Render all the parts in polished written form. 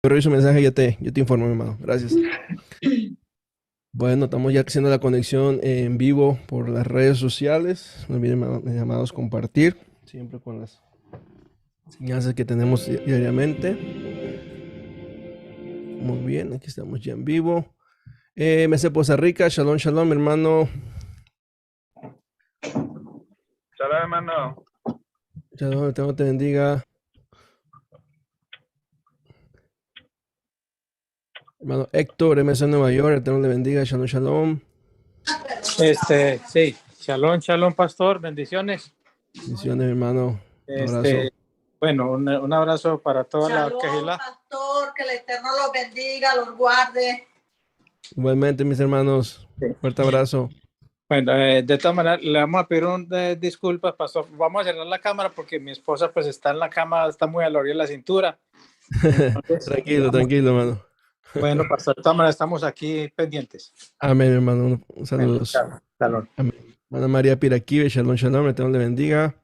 Pero su mensaje, yo te informo, mi hermano. Gracias. Bueno, estamos ya haciendo la conexión en vivo por las redes sociales. No olviden, mis llamados, compartir, siempre con las enseñanzas que tenemos diariamente. Muy bien, aquí estamos ya en vivo. MS Poza Rica, shalom, shalom, mi hermano. Shalom, hermano. Shalom, Dios te bendiga. Hermano Héctor, MS Nueva York, Dios le bendiga, shalom, shalom. Sí, shalom, shalom, pastor, bendiciones. Bendiciones, mi hermano. Un abrazo. Bueno, un abrazo para toda Shalom, la Kehilá. pastor, que el Eterno los bendiga, los guarde. Igualmente, mis hermanos. Sí. Fuerte abrazo. Bueno, de todas maneras, le vamos a pedir disculpas, pastor. Vamos a cerrar la cámara porque mi esposa pues está en la cama, está muy a la orilla de la cintura. Entonces, Tranquilo, tranquilo, hermano. Bueno, pastor, de todas maneras estamos aquí pendientes. Amén, hermano. Un saludo. Shalom. Amén. Ana María Piraquive, shalom, shalom. El Eterno le bendiga.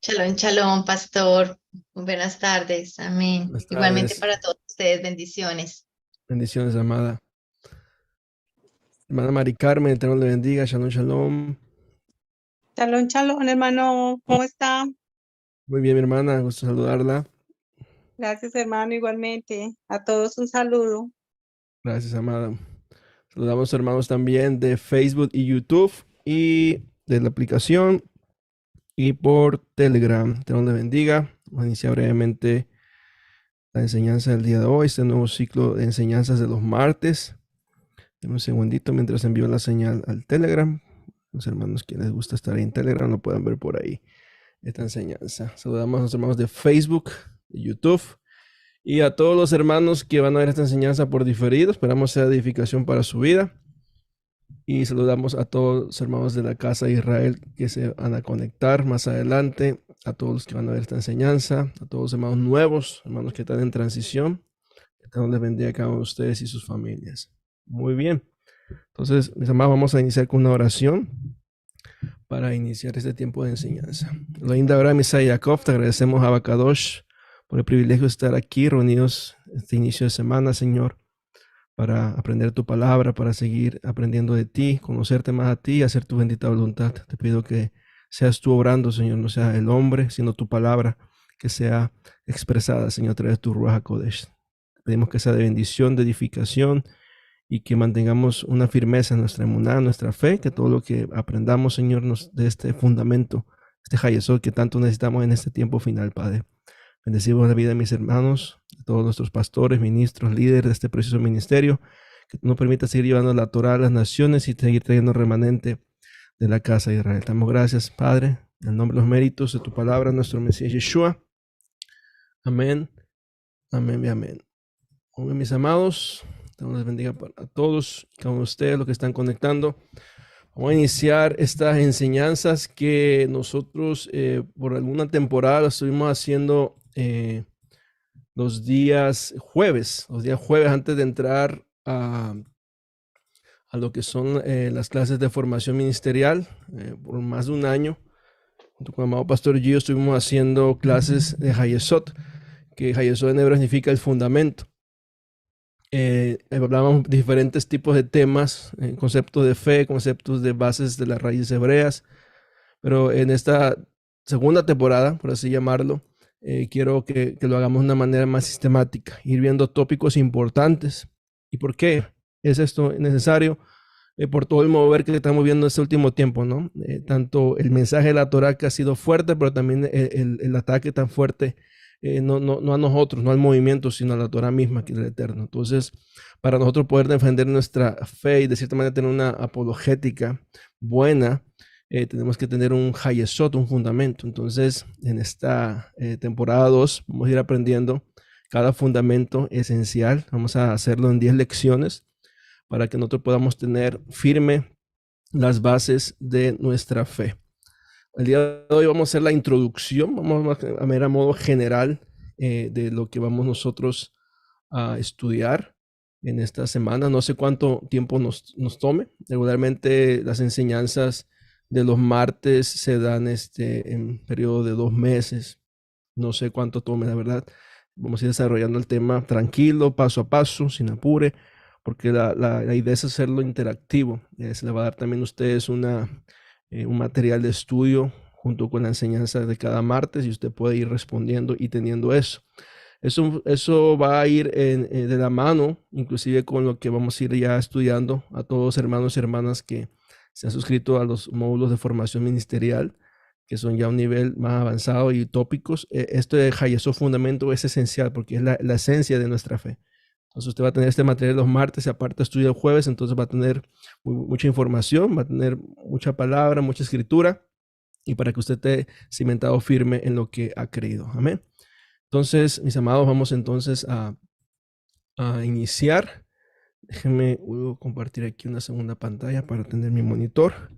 Shalom, shalom, pastor. Buenas tardes. Amén. Buenas Igualmente tardes. para todos ustedes, bendiciones. Bendiciones, amada. Hermana Mari Carmen, el Eterno le bendiga. Shalom, shalom. Shalom, shalom, hermano. ¿Cómo está? Muy bien, mi hermana. Gusto saludarla. Gracias, hermano, igualmente. A todos un saludo. Gracias, amada. Saludamos hermanos también de Facebook y YouTube y de la aplicación y por Telegram. Eterno le bendiga. Vamos a iniciar brevemente la enseñanza del día de hoy, este nuevo ciclo de enseñanzas de los martes. Un segundito mientras envío la señal al Telegram. Los hermanos que les gusta estar ahí en Telegram lo pueden ver por ahí esta enseñanza. Saludamos a los hermanos de Facebook, de YouTube y a todos los hermanos que van a ver esta enseñanza por diferido. Esperamos sea edificación para su vida. Y saludamos a todos los hermanos de la casa de Israel que se van a conectar más adelante, a todos los que van a ver esta enseñanza, a todos los hermanos nuevos, hermanos que están en transición. Que Dios les bendiga a cada uno de ustedes y sus familias. Muy bien. Entonces, mis amados, vamos a iniciar con una oración para iniciar este tiempo de enseñanza. Linda Abraham y Yaakov, te agradecemos a Abacadosh por el privilegio de estar aquí reunidos este inicio de semana, Señor, para aprender tu palabra, para seguir aprendiendo de ti, conocerte más a ti y hacer tu bendita voluntad. Te pido que seas tú obrando, Señor, no sea el hombre, sino tu palabra que sea expresada, Señor, a través de tu Ruach HaKodesh. Pedimos que sea de bendición, de edificación, y que mantengamos una firmeza en nuestra emuná, nuestra fe, que todo lo que aprendamos, Señor, nos dé este fundamento, este hayesod que tanto necesitamos en este tiempo final, Padre. Bendecimos la vida de mis hermanos, de todos nuestros pastores, ministros, líderes de este precioso ministerio, que nos permita seguir llevando la Torah a las naciones y seguir trayendo remanente de la casa de Israel. Damos gracias, Padre, en el nombre de los méritos de tu palabra, nuestro Mesías Yeshua. Amén, amén y amén. Muy bien, mis amados. Dios les bendiga a todos y cada uno de ustedes, los que están conectando. Vamos a iniciar estas enseñanzas que nosotros por alguna temporada las estuvimos haciendo los días jueves antes de entrar a lo que son las clases de formación ministerial. Por más de un año, junto con el amado pastor Gio, estuvimos haciendo clases de Hayesod, que Hayesod en hebreo significa el fundamento. Hablábamos de diferentes tipos de temas, conceptos de fe, conceptos de bases de las raíces hebreas, pero en esta segunda temporada, por así llamarlo, quiero que lo hagamos de una manera más sistemática, ir viendo tópicos importantes. ¿Y por qué es esto necesario? Por todo el mover que estamos viendo en este último tiempo, ¿no? Tanto el mensaje de la Torah que ha sido fuerte, pero también el ataque tan fuerte, no a nosotros, no al movimiento, sino a la Torah misma, que es el Eterno. Entonces, para nosotros poder defender nuestra fe y de cierta manera tener una apologética buena, tenemos que tener un hayesot, un fundamento. Entonces, en esta temporada 2, vamos a ir aprendiendo cada fundamento esencial. Vamos a hacerlo en 10 lecciones para que nosotros podamos tener firme las bases de nuestra fe. El día de hoy vamos a hacer la introducción, vamos a ver a modo general de lo que vamos nosotros a estudiar en esta semana. No sé cuánto tiempo nos tome. Regularmente las enseñanzas de los martes se dan en periodo de 2 meses. No sé cuánto tome, la verdad. Vamos a ir desarrollando el tema tranquilo, paso a paso, sin apure, porque la idea es hacerlo interactivo. Se le va a dar también a ustedes un material de estudio junto con la enseñanza de cada martes y usted puede ir respondiendo y teniendo eso. Eso va a ir de la mano, inclusive con lo que vamos a ir ya estudiando a todos hermanos y hermanas que se han suscrito a los módulos de formación ministerial, que son ya un nivel más avanzado y tópicos. Esto de Hayesot Fundamento es esencial porque es la esencia de nuestra fe. Entonces usted va a tener este material los martes y aparte estudia el jueves, entonces va a tener mucha información, va a tener mucha palabra, mucha escritura, y para que usted esté cimentado firme en lo que ha creído. Amén. Entonces, mis amados, vamos entonces a iniciar. Déjenme compartir aquí una segunda pantalla para tener mi monitor.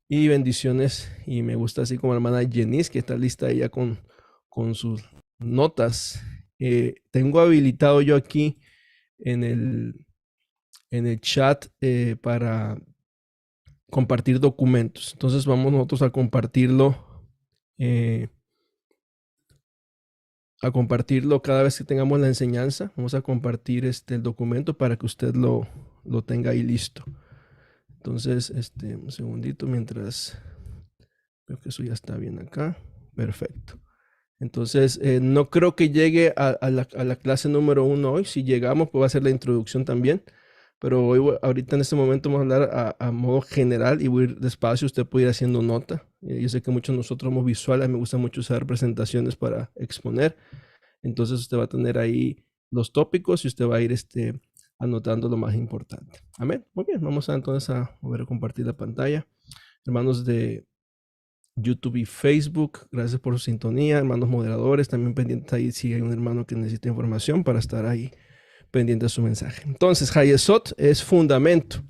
Y bendiciones. Y me gusta así como la hermana Jenice, que está lista ella con sus notas. Tengo habilitado yo aquí en el chat para compartir documentos. Entonces vamos nosotros a compartirlo. Cada vez que tengamos la enseñanza. Vamos a compartir el documento para que usted lo tenga ahí listo. Entonces, un segundito mientras creo que eso ya está bien acá. Perfecto. Entonces, no creo que llegue a la clase número 1 hoy. Si llegamos, pues va a ser la introducción también. Pero hoy, ahorita en este momento vamos a hablar a modo general y voy a ir despacio. Usted puede ir haciendo nota. Yo sé que muchos de nosotros somos visuales. Me gusta mucho usar presentaciones para exponer. Entonces, usted va a tener ahí los tópicos y usted va a ir anotando lo más importante. Amén. Muy bien. Vamos entonces a volver a compartir la pantalla. Hermanos de YouTube y Facebook, gracias por su sintonía. Hermanos moderadores, también pendientes ahí si hay un hermano que necesita información para estar ahí pendiente de su mensaje. Entonces, Hayesot es fundamento.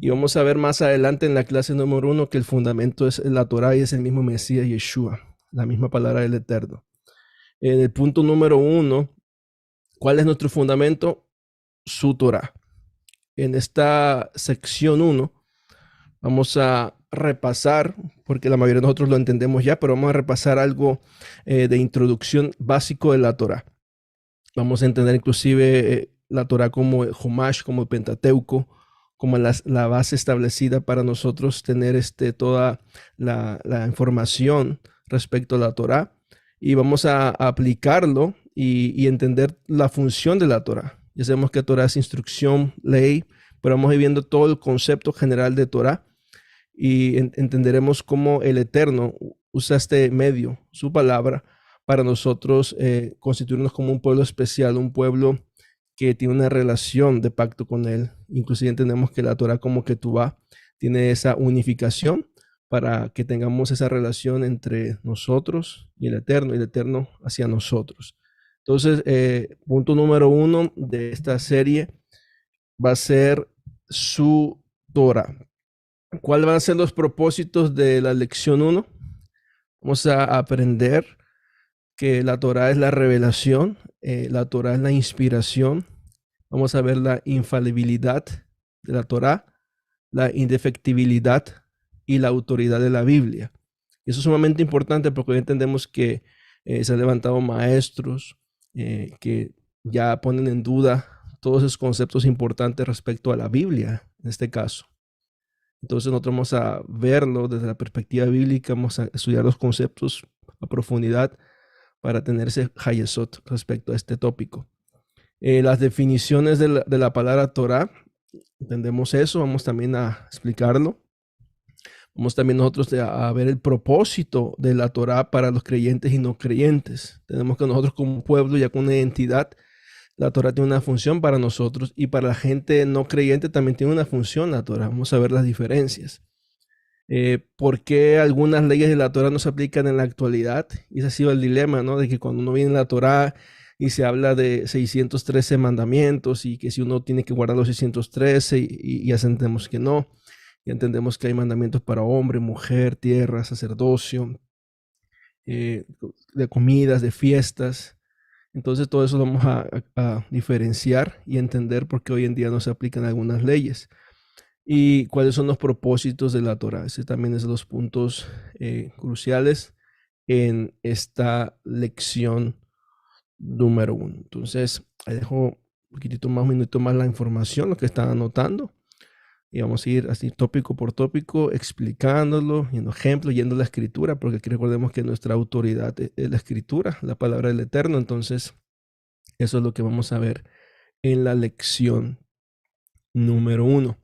Y vamos a ver más adelante en la clase número 1 que el fundamento es la Torah y es el mismo Mesías Yeshua, la misma palabra del Eterno. En el punto número 1, ¿cuál es nuestro fundamento? Su Torah. En esta sección 1 vamos a repasar, porque la mayoría de nosotros lo entendemos ya, pero vamos a repasar algo de introducción básico de la Torah. Vamos a entender inclusive la Torah como Humash, como el Pentateuco, como la base establecida para nosotros tener toda la información respecto a la Torah, y vamos a aplicarlo y entender la función de la Torah. Ya sabemos que Torah es instrucción, ley, pero vamos a ir viendo todo el concepto general de Torah y entenderemos cómo el Eterno usa este medio, su palabra, para nosotros constituirnos como un pueblo especial, un pueblo que tiene una relación de pacto con Él. Inclusive entendemos que la Torah como Ketubá tiene esa unificación para que tengamos esa relación entre nosotros y el Eterno hacia nosotros. Entonces, punto número 1 de esta serie va a ser su Torah. ¿Cuáles van a ser los propósitos de la lección 1? Vamos a aprender que la Torah es la revelación, la Torah es la inspiración. Vamos a ver la infalibilidad de la Torah, la indefectibilidad y la autoridad de la Biblia. Y eso es sumamente importante porque hoy entendemos que se han levantado maestros que ya ponen en duda todos esos conceptos importantes respecto a la Biblia, en este caso. Entonces nosotros vamos a verlo desde la perspectiva bíblica, vamos a estudiar los conceptos a profundidad para tener ese Hayesot respecto a este tópico. Las definiciones de la palabra Torah, entendemos eso, vamos también a explicarlo. Vamos también nosotros a ver el propósito de la Torah para los creyentes y no creyentes. Tenemos que nosotros como pueblo, ya con una identidad, la Torah tiene una función para nosotros y para la gente no creyente también tiene una función la Torah. Vamos a ver las diferencias. ¿Por qué algunas leyes de la Torah no se aplican en la actualidad? Y ese ha sido el dilema, ¿no? De que cuando uno viene en la Torah y se habla de 613 mandamientos y que si uno tiene que guardar los 613 y ya entendemos que no. Y entendemos que hay mandamientos para hombre, mujer, tierra, sacerdocio, de comidas, de fiestas. Entonces todo eso lo vamos a diferenciar y entender por qué hoy en día no se aplican algunas leyes. Y cuáles son los propósitos de la Torah. Ese también es de los puntos cruciales en esta lección número 1. Entonces, ahí dejo un poquitito más, un minuto más la información, lo que están anotando. Y vamos a ir así tópico por tópico, explicándolo, yendo ejemplos, yendo a la escritura, porque aquí recordemos que nuestra autoridad es la escritura, la palabra del Eterno. Entonces, eso es lo que vamos a ver en la lección número 1.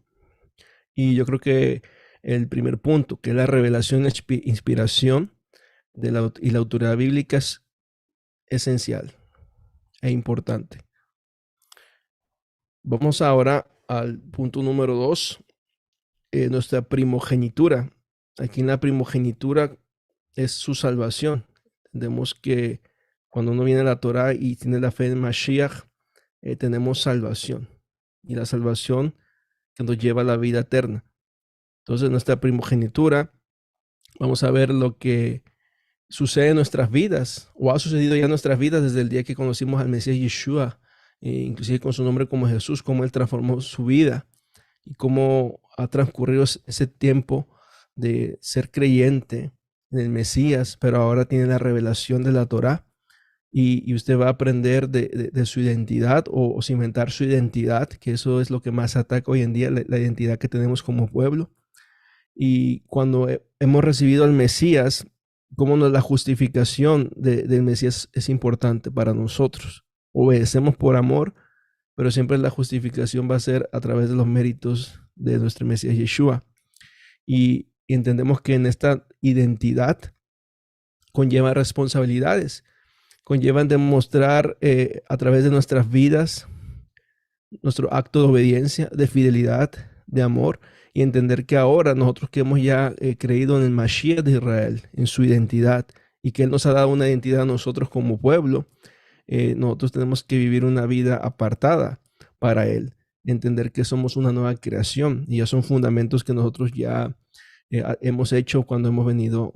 Y yo creo que el primer punto, que es la revelación, inspiración y la autoridad bíblica, es esencial e importante. Vamos ahora al punto número 2, nuestra primogenitura. Aquí en la primogenitura es su salvación. Entendemos que cuando uno viene a la Torah y tiene la fe en Mashiach, tenemos salvación. Y la salvación que nos lleva a la vida eterna. Entonces, nuestra primogenitura, vamos a ver lo que sucede en nuestras vidas, o ha sucedido ya en nuestras vidas desde el día que conocimos al Mesías Yeshua, inclusive con su nombre como Jesús, cómo Él transformó su vida y cómo ha transcurrido ese tiempo de ser creyente en el Mesías, pero ahora tiene la revelación de la Torá, y usted va a aprender de su identidad o cimentar su identidad, que eso es lo que más ataca hoy en día, la identidad que tenemos como pueblo. Y cuando hemos recibido al Mesías, cómo la justificación del Mesías es importante para nosotros. Obedecemos por amor, pero siempre la justificación va a ser a través de los méritos de nuestro Mesías Yeshua. Y entendemos que en esta identidad conlleva responsabilidades, conllevan demostrar a través de nuestras vidas nuestro acto de obediencia, de fidelidad, de amor, y entender que ahora nosotros que hemos ya creído en el Mashiach de Israel, en su identidad, y que Él nos ha dado una identidad a nosotros como pueblo, nosotros tenemos que vivir una vida apartada para Él, entender que somos una nueva creación, y ya son fundamentos que nosotros ya hemos hecho cuando hemos venido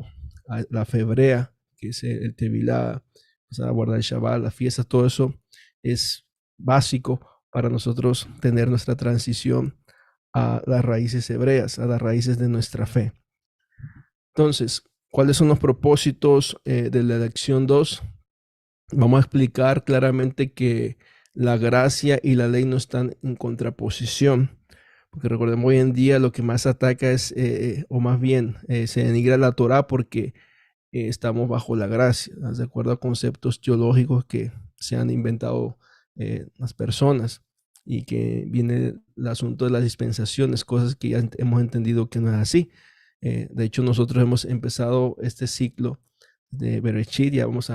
a la fe hebrea, que es el Tevilá, a guardar el Shabbat, las fiestas, todo eso es básico para nosotros tener nuestra transición a las raíces hebreas, a las raíces de nuestra fe. Entonces, ¿cuáles son los propósitos de la lección 2? Vamos a explicar claramente que la gracia y la ley no están en contraposición, porque recordemos hoy en día lo que más ataca es, o más bien se denigra la Torá porque estamos bajo la gracia, de acuerdo a conceptos teológicos que se han inventado las personas, y que viene el asunto de las dispensaciones, cosas que ya hemos entendido que no es así. De hecho, nosotros hemos empezado este ciclo de Bereshit, ya vamos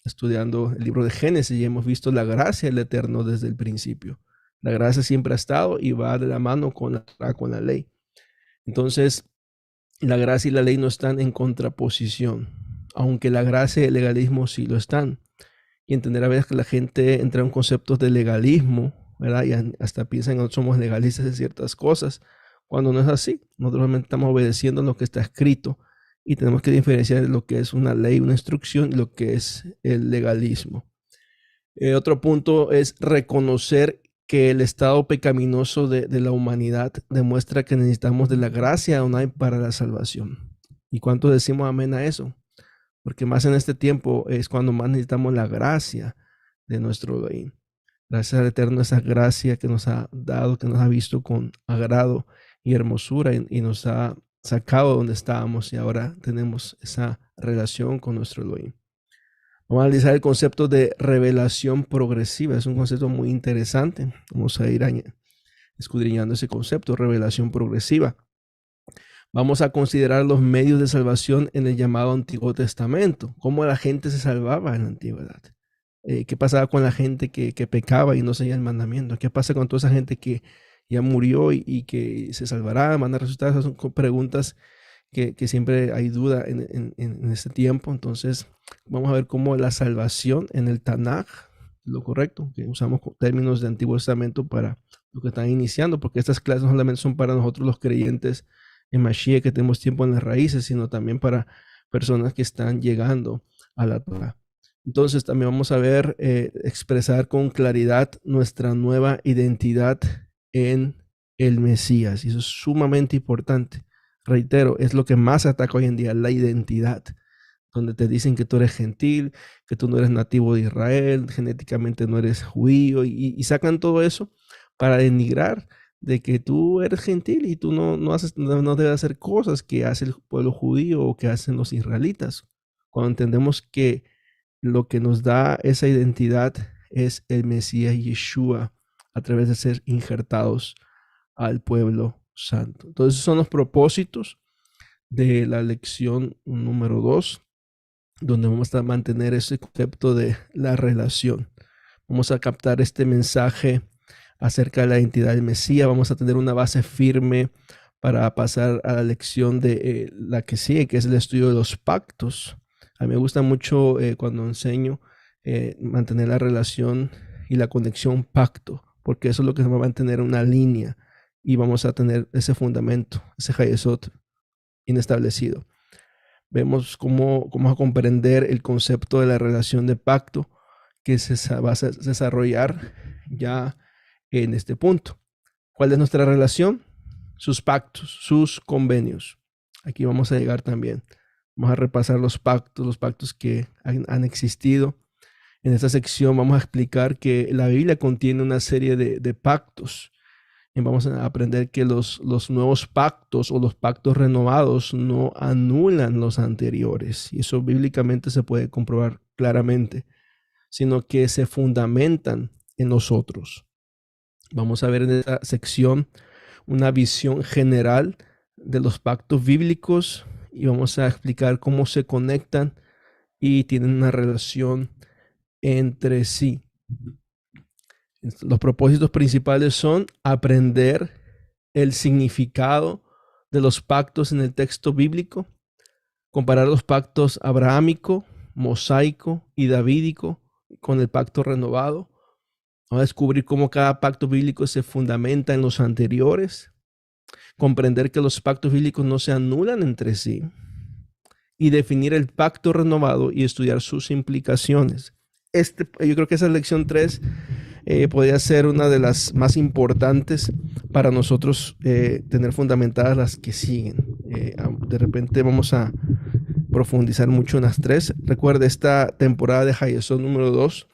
estudiando el libro de Génesis y hemos visto la gracia del Eterno desde el principio. La gracia siempre ha estado y va de la mano con la ley. Entonces, la gracia y la ley no están en contraposición, aunque la gracia y el legalismo sí lo están. Y entender a veces que la gente entra en conceptos de legalismo, ¿verdad? Y hasta piensan que nosotros somos legalistas de ciertas cosas, cuando no es así. Nosotros realmente estamos obedeciendo lo que está escrito y tenemos que diferenciar lo que es una ley, una instrucción, y lo que es el legalismo. Otro punto es reconocer que el estado pecaminoso de la humanidad demuestra que necesitamos de la gracia de Adonai para la salvación. ¿Y cuánto decimos amén a eso? Porque más en este tiempo es cuando más necesitamos la gracia de nuestro Elohim. Gracias al Eterno, esa gracia que nos ha dado, que nos ha visto con agrado y hermosura y nos ha sacado de donde estábamos, y ahora tenemos esa relación con nuestro Elohim. Vamos a analizar el concepto de revelación progresiva. Es un concepto muy interesante. Vamos a ir escudriñando ese concepto, revelación progresiva. Vamos a considerar los medios de salvación en el llamado Antiguo Testamento. Cómo la gente se salvaba en la antigüedad. ¿Qué pasaba con la gente que pecaba y no seguía el mandamiento? ¿Qué pasa con toda esa gente que ya murió y que se salvará, van a resucitar? Esas son preguntas que siempre hay duda en este tiempo. Entonces, vamos a ver cómo la salvación en el Tanaj, lo correcto, que usamos términos de Antiguo Testamento para lo que están iniciando, porque estas clases no solamente son para nosotros los creyentes en Mashiach, que tenemos tiempo en las raíces, sino también para personas que están llegando a la Torah. Entonces, también vamos a ver, expresar con claridad nuestra nueva identidad en el Mesías, y eso es sumamente importante. Reitero, es lo que más ataca hoy en día, la identidad donde te dicen que tú eres gentil, que tú no eres nativo de Israel, genéticamente no eres judío, y sacan todo eso para denigrar de que tú eres gentil y tú no debes hacer cosas que hace el pueblo judío o que hacen los israelitas. Cuando entendemos que lo que nos da esa identidad es el Mesías Yeshua a través de ser injertados al pueblo santo. Entonces, esos son los propósitos de la lección número 2, donde vamos a mantener ese concepto de la relación. Vamos a captar este mensaje acerca de la identidad del Mesías. Vamos a tener una base firme para pasar a la lección de la que sigue, que es el estudio de los pactos. A mí me gusta mucho cuando enseño mantener la relación y la conexión pacto, porque eso es lo que va a mantener una línea y vamos a tener ese fundamento, ese Hayesot inestablecido. Vemos cómo vamos a comprender el concepto de la relación de pacto que se va a desarrollar ya en este punto. ¿Cuál es nuestra relación? Sus pactos, sus convenios. Aquí vamos a llegar también. Vamos a repasar los pactos que han existido. En esta sección vamos a explicar que la Biblia contiene una serie de pactos. Y vamos a aprender que los nuevos pactos o los pactos renovados no anulan los anteriores. Y eso bíblicamente se puede comprobar claramente, sino que se fundamentan en nosotros. Vamos a ver en esta sección una visión general de los pactos bíblicos y vamos a explicar cómo se conectan y tienen una relación entre sí. Los propósitos principales son aprender el significado de los pactos en el texto bíblico, comparar los pactos abrahámico, mosaico y davídico con el pacto renovado. Vamos a descubrir cómo cada pacto bíblico se fundamenta en los anteriores, comprender que los pactos bíblicos no se anulan entre sí y definir el pacto renovado y estudiar sus implicaciones. Yo creo que esa lección 3 podría ser una de las más importantes para nosotros tener fundamentadas las que siguen. De repente vamos a profundizar mucho en las 3. Recuerda, esta temporada de Hayesot número 2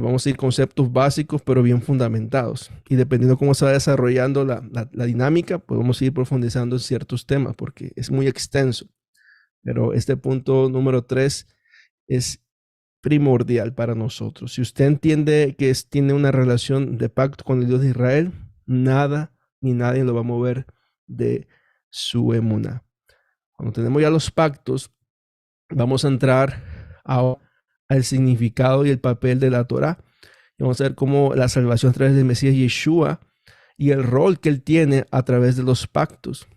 vamos a ir conceptos básicos pero bien fundamentados, y dependiendo cómo se va desarrollando la dinámica, pues vamos a ir profundizando en ciertos temas porque es muy extenso, pero este punto número 3 es primordial para nosotros. Si usted entiende que tiene una relación de pacto con el Dios de Israel, nada ni nadie lo va a mover de su emuná. Cuando tenemos ya los pactos, vamos a entrar al significado y el papel de la Torá. Y vamos a ver cómo la salvación a través del Mesías Yeshua y el rol que él tiene a través de los pactos.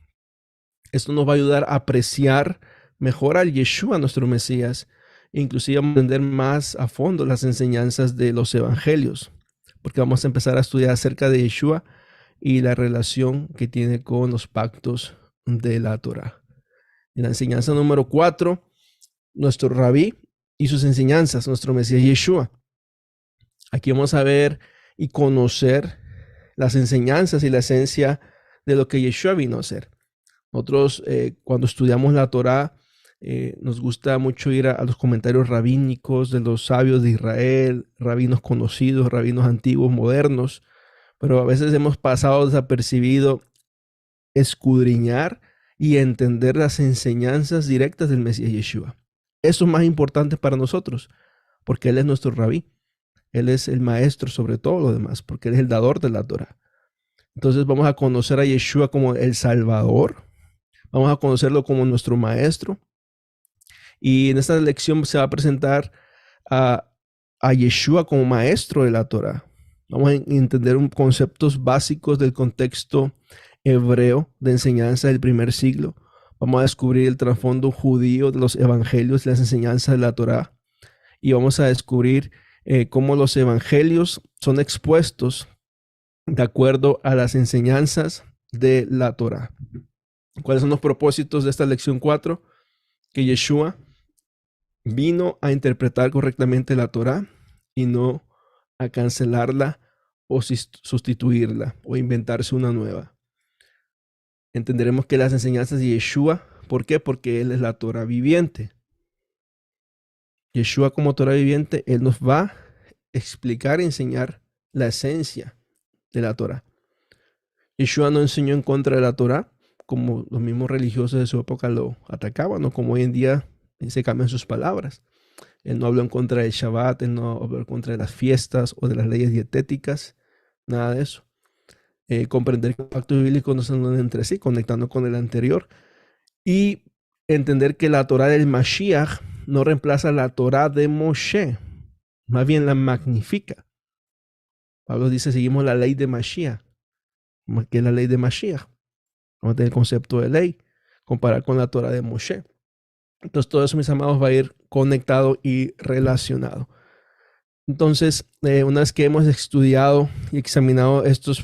Esto nos va a ayudar a apreciar mejor al Yeshua, nuestro Mesías, e inclusive a entender más a fondo las enseñanzas de los evangelios, porque vamos a empezar a estudiar acerca de Yeshua y la relación que tiene con los pactos de la Torá. En la enseñanza número 4, nuestro rabí y sus enseñanzas, nuestro Mesías Yeshua. Aquí vamos a ver y conocer las enseñanzas y la esencia de lo que Yeshua vino a hacer. Nosotros cuando estudiamos la Torá, nos gusta mucho ir a los comentarios rabínicos de los sabios de Israel, rabinos conocidos, rabinos antiguos, modernos, pero a veces hemos pasado desapercibido escudriñar y entender las enseñanzas directas del Mesías Yeshua. Eso es más importante para nosotros, porque Él es nuestro rabí. Él es el maestro sobre todo lo demás, porque Él es el dador de la Torá. Entonces vamos a conocer a Yeshua como el Salvador, vamos a conocerlo como nuestro maestro, y en esta lección se va a presentar a Yeshua como maestro de la Torá. Vamos a entender conceptos básicos del contexto hebreo de enseñanza del primer siglo. Vamos a descubrir el trasfondo judío de los evangelios y las enseñanzas de la Torá. Y vamos a descubrir cómo los evangelios son expuestos de acuerdo a las enseñanzas de la Torá. ¿Cuáles son los propósitos de esta lección 4? Que Yeshua vino a interpretar correctamente la Torá y no a cancelarla o sustituirla o inventarse una nueva. Entenderemos que las enseñanzas de Yeshua, ¿por qué? Porque Él es la Torá viviente. Yeshua como Torah viviente, Él nos va a explicar y enseñar la esencia de la Torah. Yeshua no enseñó en contra de la Torah, como los mismos religiosos de su época lo atacaban, o como hoy en día se cambian sus palabras. Él no habló en contra del Shabbat, él no habló en contra de las fiestas o de las leyes dietéticas, nada de eso. Comprender que los pactos bíblicos no se unen entre sí, conectando con el anterior, y entender que la Torah del Mashiach no reemplaza la Torah de Moshe, más bien la magnifica. Pablo dice, seguimos la ley de Mashiach. ¿Qué es la ley de Mashiach? Vamos a tener el concepto de ley, comparar con la Torah de Moshe. Entonces todo eso, mis amados, va a ir conectado y relacionado. Entonces, una vez que hemos estudiado y examinado estos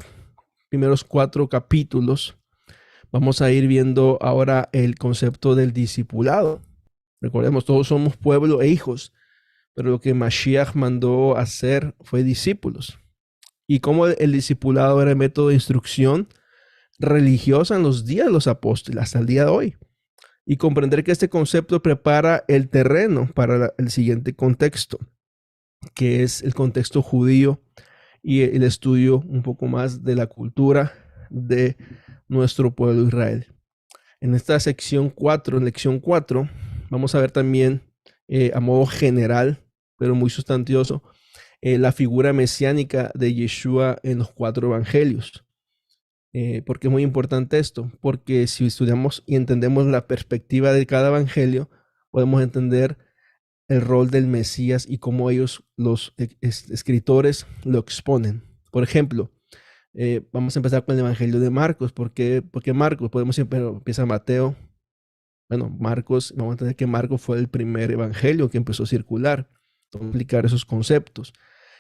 primeros 4 capítulos, vamos a ir viendo ahora el concepto del discipulado. Recordemos, todos somos pueblo e hijos, pero lo que Mashiach mandó hacer fue discípulos. Y cómo el discipulado era el método de instrucción religiosa en los días de los apóstoles, hasta el día de hoy. Y comprender que este concepto prepara el terreno para el siguiente contexto, que es el contexto judío y el estudio un poco más de la cultura de nuestro pueblo Israel. En esta sección 4, en lección 4, vamos a ver también a modo general, pero muy sustancioso, la figura mesiánica de Yeshua en los 4 evangelios. ¿Por qué es muy importante esto? Porque si estudiamos y entendemos la perspectiva de cada evangelio, podemos entender el rol del Mesías y cómo ellos, los escritores, lo exponen. Por ejemplo, vamos a empezar con el evangelio de Marcos. ¿Por qué Marcos? Podemos empieza Mateo. Bueno, Marcos, vamos a entender que Marcos fue el primer evangelio que empezó a circular. Vamos a explicar esos conceptos.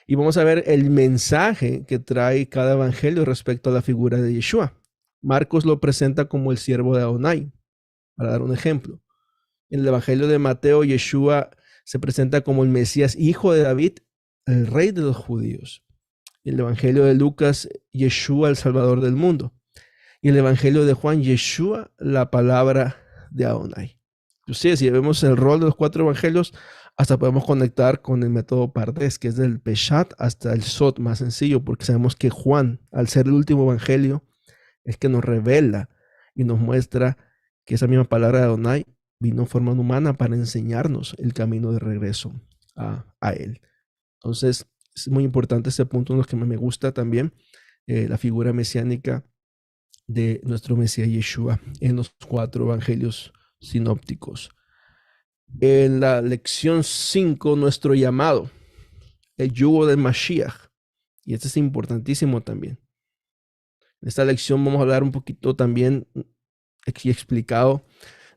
Y vamos a ver el mensaje que trae cada evangelio respecto a la figura de Yeshua. Marcos lo presenta como el siervo de Adonai, para dar un ejemplo. En el evangelio de Mateo, Yeshua se presenta como el Mesías, hijo de David, el rey de los judíos. En el evangelio de Lucas, Yeshua, el salvador del mundo. Y el evangelio de Juan, Yeshua, la palabra de Adonai. Entonces, si vemos el rol de los 4 evangelios, hasta podemos conectar con el método Pardes, que es del Peshat hasta el Sot, más sencillo, porque sabemos que Juan, al ser el último evangelio, es que nos revela y nos muestra que esa misma palabra de Adonai vino en forma humana para enseñarnos el camino de regreso a él. Entonces, es muy importante ese punto, uno que me gusta también, la figura mesiánica de nuestro Mesías Yeshua en los 4 evangelios sinópticos. En la lección 5, nuestro llamado, el yugo del Mashiach, y este es importantísimo también. En esta lección vamos a hablar un poquito también explicado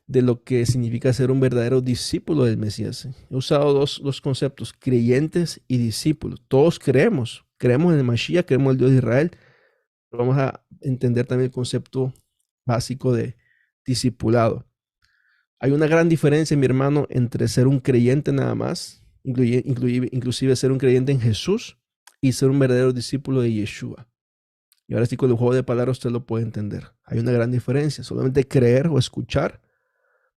de lo que significa ser un verdadero discípulo del Mesías. He usado dos conceptos, creyentes y discípulos. Todos creemos en el Mashiach, creemos en el Dios de Israel, pero vamos a entender también el concepto básico de discipulado. Hay una gran diferencia, mi hermano, entre ser un creyente nada más, inclusive ser un creyente en Jesús, y ser un verdadero discípulo de Yeshua. Y ahora sí, con el juego de palabras usted lo puede entender. Hay una gran diferencia, solamente creer o escuchar,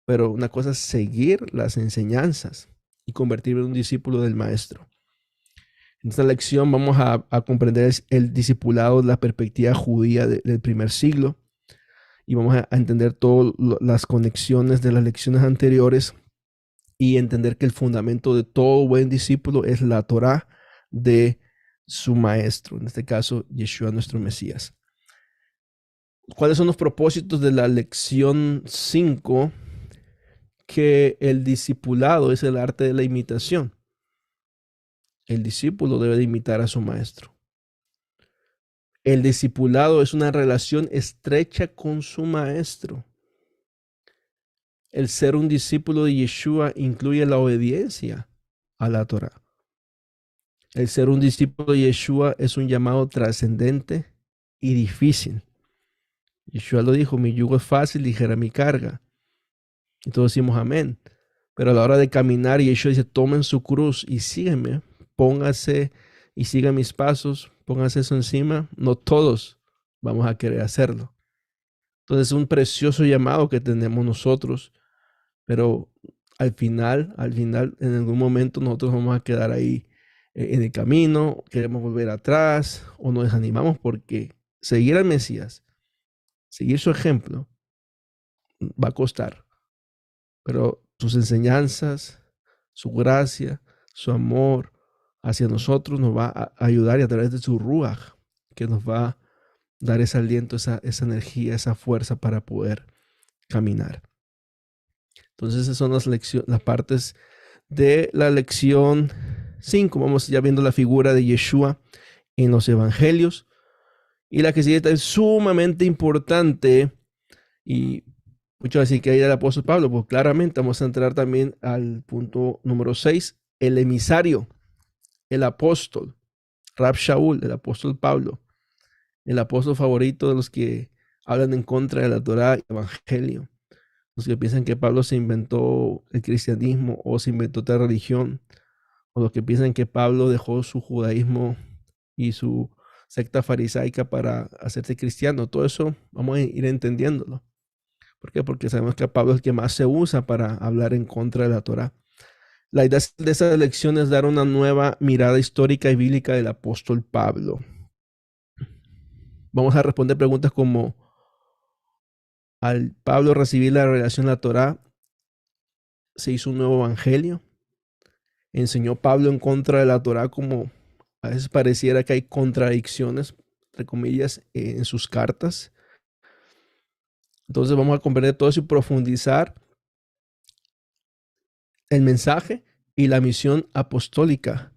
pero una cosa es seguir las enseñanzas y convertirme en un discípulo del maestro. En esta lección vamos a comprender el discipulado de la perspectiva judía del primer siglo. Y vamos a entender todas las conexiones de las lecciones anteriores y entender que el fundamento de todo buen discípulo es la Torah de su maestro, en este caso Yeshua, nuestro Mesías. ¿Cuáles son los propósitos de la lección 5? Que el discipulado es el arte de la imitación. El discípulo debe de imitar a su maestro. El discipulado es una relación estrecha con su maestro. El ser un discípulo de Yeshua incluye la obediencia a la Torah. El ser un discípulo de Yeshua es un llamado trascendente y difícil. Yeshua lo dijo, mi yugo es fácil, ligera mi carga. Y todos decimos amén. Pero a la hora de caminar, Yeshua dice, tomen su cruz y sígueme, póngase y sigan mis pasos, pónganse eso encima. No todos vamos a querer hacerlo. Entonces es un precioso llamado que tenemos nosotros, pero al final, en algún momento nosotros vamos a quedar ahí en el camino, queremos volver atrás o nos desanimamos porque seguir al Mesías, seguir su ejemplo, va a costar. Pero sus enseñanzas, su gracia, su amor hacia nosotros nos va a ayudar, y a través de su Ruach, que nos va a dar ese aliento, esa energía, esa fuerza para poder caminar. Entonces esas son las partes de la lección 5. Vamos ya viendo la figura de Yeshua en los evangelios. Y la que sigue es sumamente importante, y muchos decir que ahí el apóstol Pablo, pues claramente vamos a entrar también al punto número 6, el emisario, el apóstol, Rab Shaul, el apóstol Pablo, el apóstol favorito de los que hablan en contra de la Torá y el evangelio. Los que piensan que Pablo se inventó el cristianismo o se inventó otra religión, o los que piensan que Pablo dejó su judaísmo y su secta farisaica para hacerse cristiano. Todo eso vamos a ir entendiéndolo. ¿Por qué? Porque sabemos que Pablo es el que más se usa para hablar en contra de la Torá. La idea de esa lección es dar una nueva mirada histórica y bíblica del apóstol Pablo. Vamos a responder preguntas como: al Pablo recibir la revelación de la Torá, ¿se hizo un nuevo evangelio? ¿Enseñó Pablo en contra de la Torá, como a veces pareciera que hay contradicciones, entre comillas, en sus cartas? Entonces vamos a comprender todo eso y profundizar el mensaje y la misión apostólica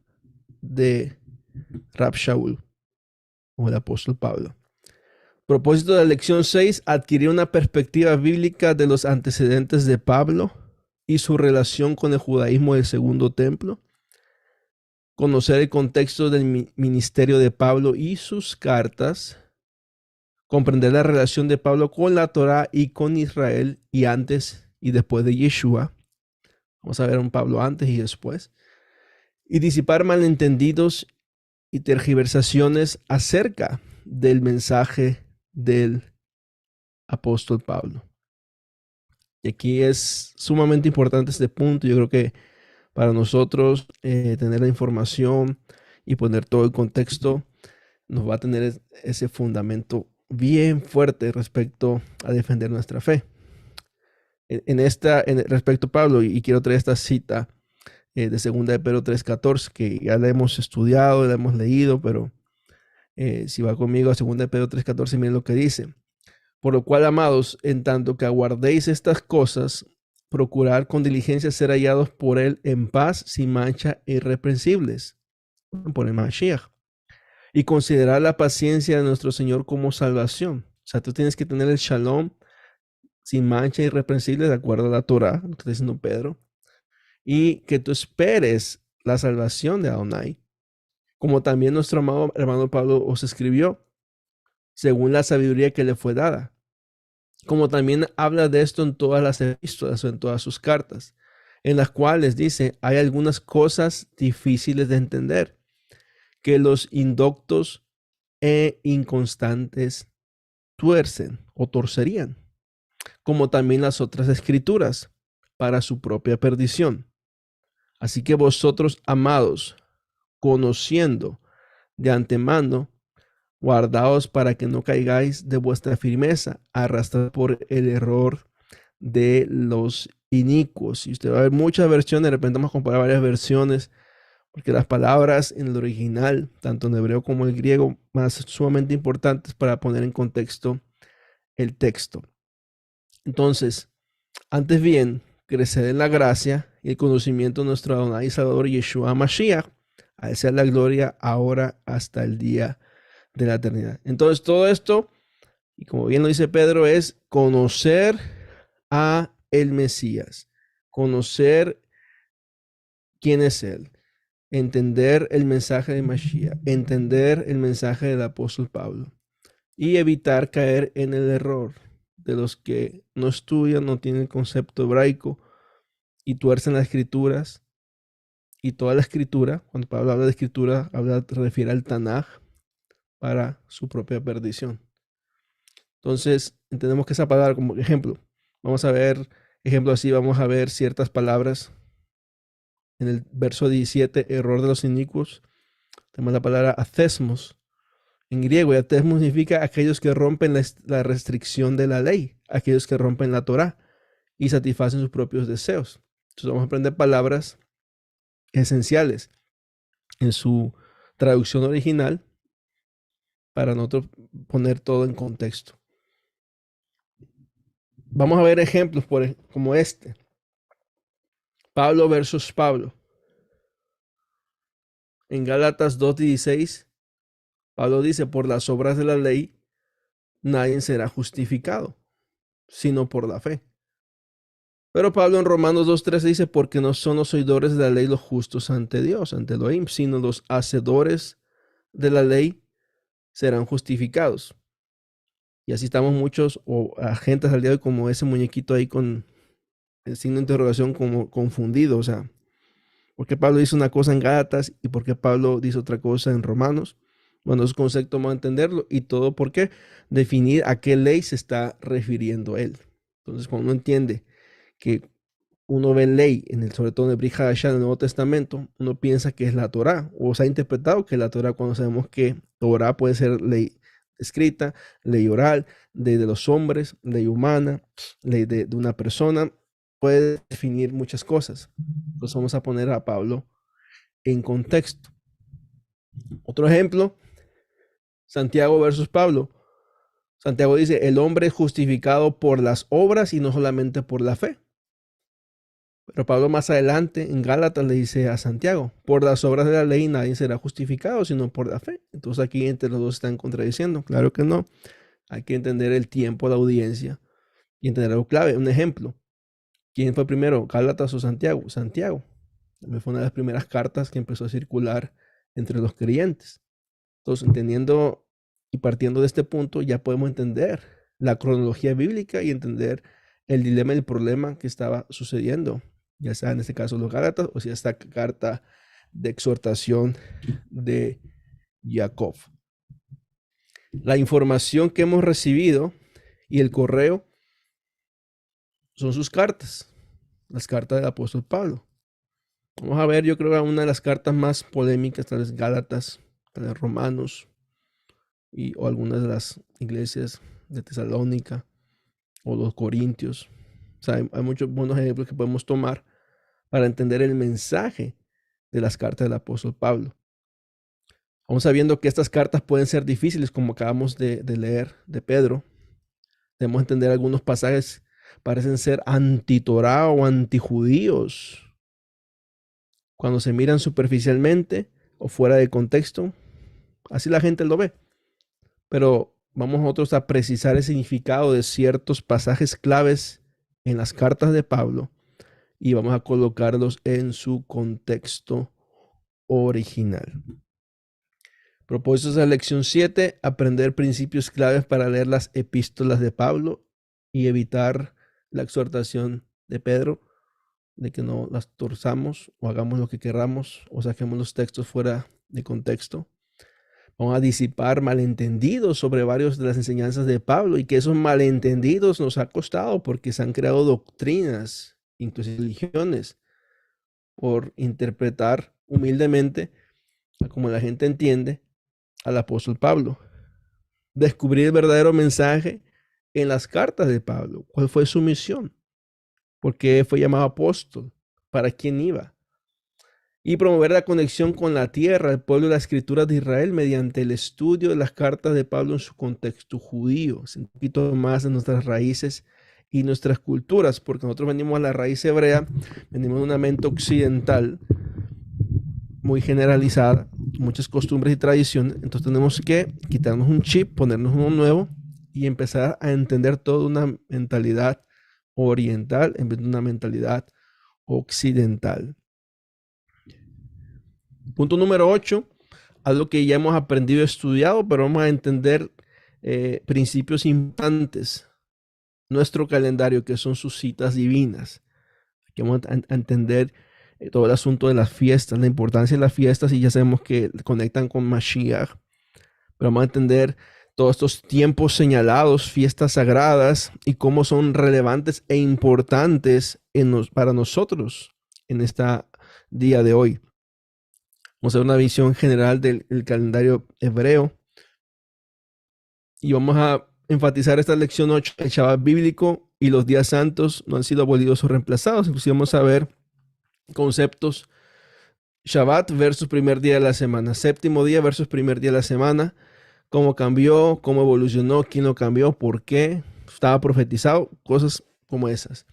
de Rab Shaul, o el apóstol Pablo. Propósito de la lección 6: adquirir una perspectiva bíblica de los antecedentes de Pablo y su relación con el judaísmo del Segundo Templo. Conocer el contexto del ministerio de Pablo y sus cartas. Comprender la relación de Pablo con la Torá y con Israel, y antes y después de Yeshua. Vamos a ver a un Pablo antes y después. Y disipar malentendidos y tergiversaciones acerca del mensaje del apóstol Pablo. Y aquí es sumamente importante este punto. Yo creo que para nosotros tener la información y poner todo el contexto nos va a tener ese fundamento bien fuerte respecto a defender nuestra fe. Respecto a Pablo, y quiero traer esta cita de 2 de Pedro 3:14, que ya la hemos estudiado, la hemos leído, pero si va conmigo a 2 de Pedro 3:14, miren lo que dice: por lo cual, amados, en tanto que aguardéis estas cosas, procurad con diligencia ser hallados por él en paz, sin mancha e irreprensibles, por el Mashiach, y considerar la paciencia de nuestro Señor como salvación. O sea, tú tienes que tener el shalom sin mancha e irreprensible, de acuerdo a la Torah, lo que está diciendo Pedro, y que tú esperes la salvación de Adonai, como también nuestro amado hermano Pablo os escribió, según la sabiduría que le fue dada. Como también habla de esto en todas las epístolas o en todas sus cartas, en las cuales dice: hay algunas cosas difíciles de entender, que los indoctos e inconstantes tuercen o torcerían, como también las otras escrituras, para su propia perdición. Así que vosotros, amados, conociendo de antemano, guardaos para que no caigáis de vuestra firmeza, arrastrados por el error de los inicuos. Y usted va a ver muchas versiones, de repente vamos a comparar varias versiones, porque las palabras en el original, tanto en hebreo como en griego, van a ser sumamente importantes para poner en contexto el texto. Entonces, antes bien, crecer en la gracia y el conocimiento de nuestro Adonai y Salvador Yeshua Mashiach, a él sea la gloria ahora hasta el día de la eternidad. Entonces, todo esto, y como bien lo dice Pedro, es conocer a el Mesías, conocer quién es él, entender el mensaje de Mashiach, entender el mensaje del apóstol Pablo, y evitar caer en el error de los que no estudian, no tienen el concepto hebraico y tuercen las escrituras. Y toda la escritura, cuando Pablo habla de escritura, refiere al Tanaj, para su propia perdición. Entonces, entendemos que esa palabra, como ejemplo, vamos a ver Ejemplo, así vamos a ver ciertas palabras. En el verso 17, error de los inicuos, tenemos la palabra athesmos en griego, y athesmos significa aquellos que rompen la restricción de la ley, aquellos que rompen la Torá y satisfacen sus propios deseos. Entonces vamos a aprender palabras esenciales en su traducción original para nosotros poner todo en contexto. Vamos a ver ejemplos como este. Pablo versus Pablo. En Gálatas 2:16, Pablo dice, por las obras de la ley, nadie será justificado, sino por la fe. Pero Pablo en Romanos 2:13 dice, porque no son los oidores de la ley los justos ante Dios, ante Elohim, sino los hacedores de la ley serán justificados. Y así estamos muchos o agentes al día de hoy como ese muñequito ahí con el signo de interrogación como confundido. O sea, ¿por qué Pablo dice una cosa en Gálatas y por qué Pablo dice otra cosa en Romanos? Bueno, esos conceptos vamos a entenderlo y todo por qué definir a qué ley se está refiriendo él. Entonces, cuando uno entiende que uno ve ley, sobre todo en el Brit Hadashah, en el Nuevo Testamento, uno piensa que es la Torá, o se ha interpretado que es la Torá cuando sabemos que Torá puede ser ley escrita, ley oral, ley de los hombres, ley humana, ley de una persona, puede definir muchas cosas. Entonces vamos a poner a Pablo en contexto. Otro ejemplo, Santiago versus Pablo. Santiago dice, el hombre es justificado por las obras y no solamente por la fe. Pero Pablo más adelante en Gálatas le dice a Santiago, por las obras de la ley nadie será justificado, sino por la fe. Entonces aquí entre los dos están contradiciendo. Claro que no. Hay que entender el tiempo, la audiencia y entender algo clave. Un ejemplo. ¿Quién fue primero, Gálatas o Santiago? Santiago. También fue una de las primeras cartas que empezó a circular entre los creyentes. Entonces, entendiendo y partiendo de este punto, ya podemos entender la cronología bíblica y entender el dilema y el problema que estaba sucediendo, ya sea en este caso los Gálatas o si esta carta de exhortación de Jacob. La información que hemos recibido y el correo son sus cartas, las cartas del apóstol Pablo. Vamos a ver, yo creo que una de las cartas más polémicas, tal vez Gálatas, tal vez Romanos, o algunas de las iglesias de Tesalónica o los Corintios. O sea, hay muchos buenos ejemplos que podemos tomar para entender el mensaje de las cartas del apóstol Pablo. Aún sabiendo que estas cartas pueden ser difíciles, como acabamos de leer de Pedro, debemos entender algunos pasajes parecen ser anti-Torá o antijudíos. Cuando se miran superficialmente o fuera de contexto, así la gente lo ve. Pero vamos nosotros a precisar el significado de ciertos pasajes claves en las cartas de Pablo y vamos a colocarlos en su contexto original. Propósitos de la lección 7, aprender principios claves para leer las epístolas de Pablo y evitar la exhortación de Pedro de que no las torzamos o hagamos lo que queramos o saquemos los textos fuera de contexto. Vamos a disipar malentendidos sobre varias de las enseñanzas de Pablo y que esos malentendidos nos ha costado porque se han creado doctrinas, incluso religiones, por interpretar humildemente, como la gente entiende, al apóstol Pablo. Descubrir el verdadero mensaje en las cartas de Pablo. ¿Cuál fue su misión? ¿Por qué fue llamado apóstol? ¿Para quién iba? Y promover la conexión con la tierra, el pueblo y las escrituras de Israel mediante el estudio de las cartas de Pablo en su contexto judío. Es un poquito más de nuestras raíces y nuestras culturas, porque nosotros venimos a la raíz hebrea, venimos de una mente occidental muy generalizada, muchas costumbres y tradiciones. Entonces tenemos que quitarnos un chip, ponernos uno nuevo y empezar a entender toda una mentalidad oriental en vez de una mentalidad occidental. Punto número 8, algo que ya hemos aprendido y estudiado, pero vamos a entender principios importantes. Nuestro calendario, que son sus citas divinas. Aquí vamos a entender todo el asunto de las fiestas, la importancia de las fiestas, y ya sabemos que conectan con Mashiach. Pero vamos a entender todos estos tiempos señalados, fiestas sagradas y cómo son relevantes e importantes para nosotros en este día de hoy. Vamos a ver una visión general del calendario hebreo y vamos a enfatizar esta lección 8, el Shabbat bíblico y los días santos no han sido abolidos o reemplazados. Inclusive vamos a ver conceptos Shabbat versus primer día de la semana, séptimo día versus primer día de la semana, cómo cambió, cómo evolucionó, quién lo cambió, por qué, estaba profetizado, cosas como esas.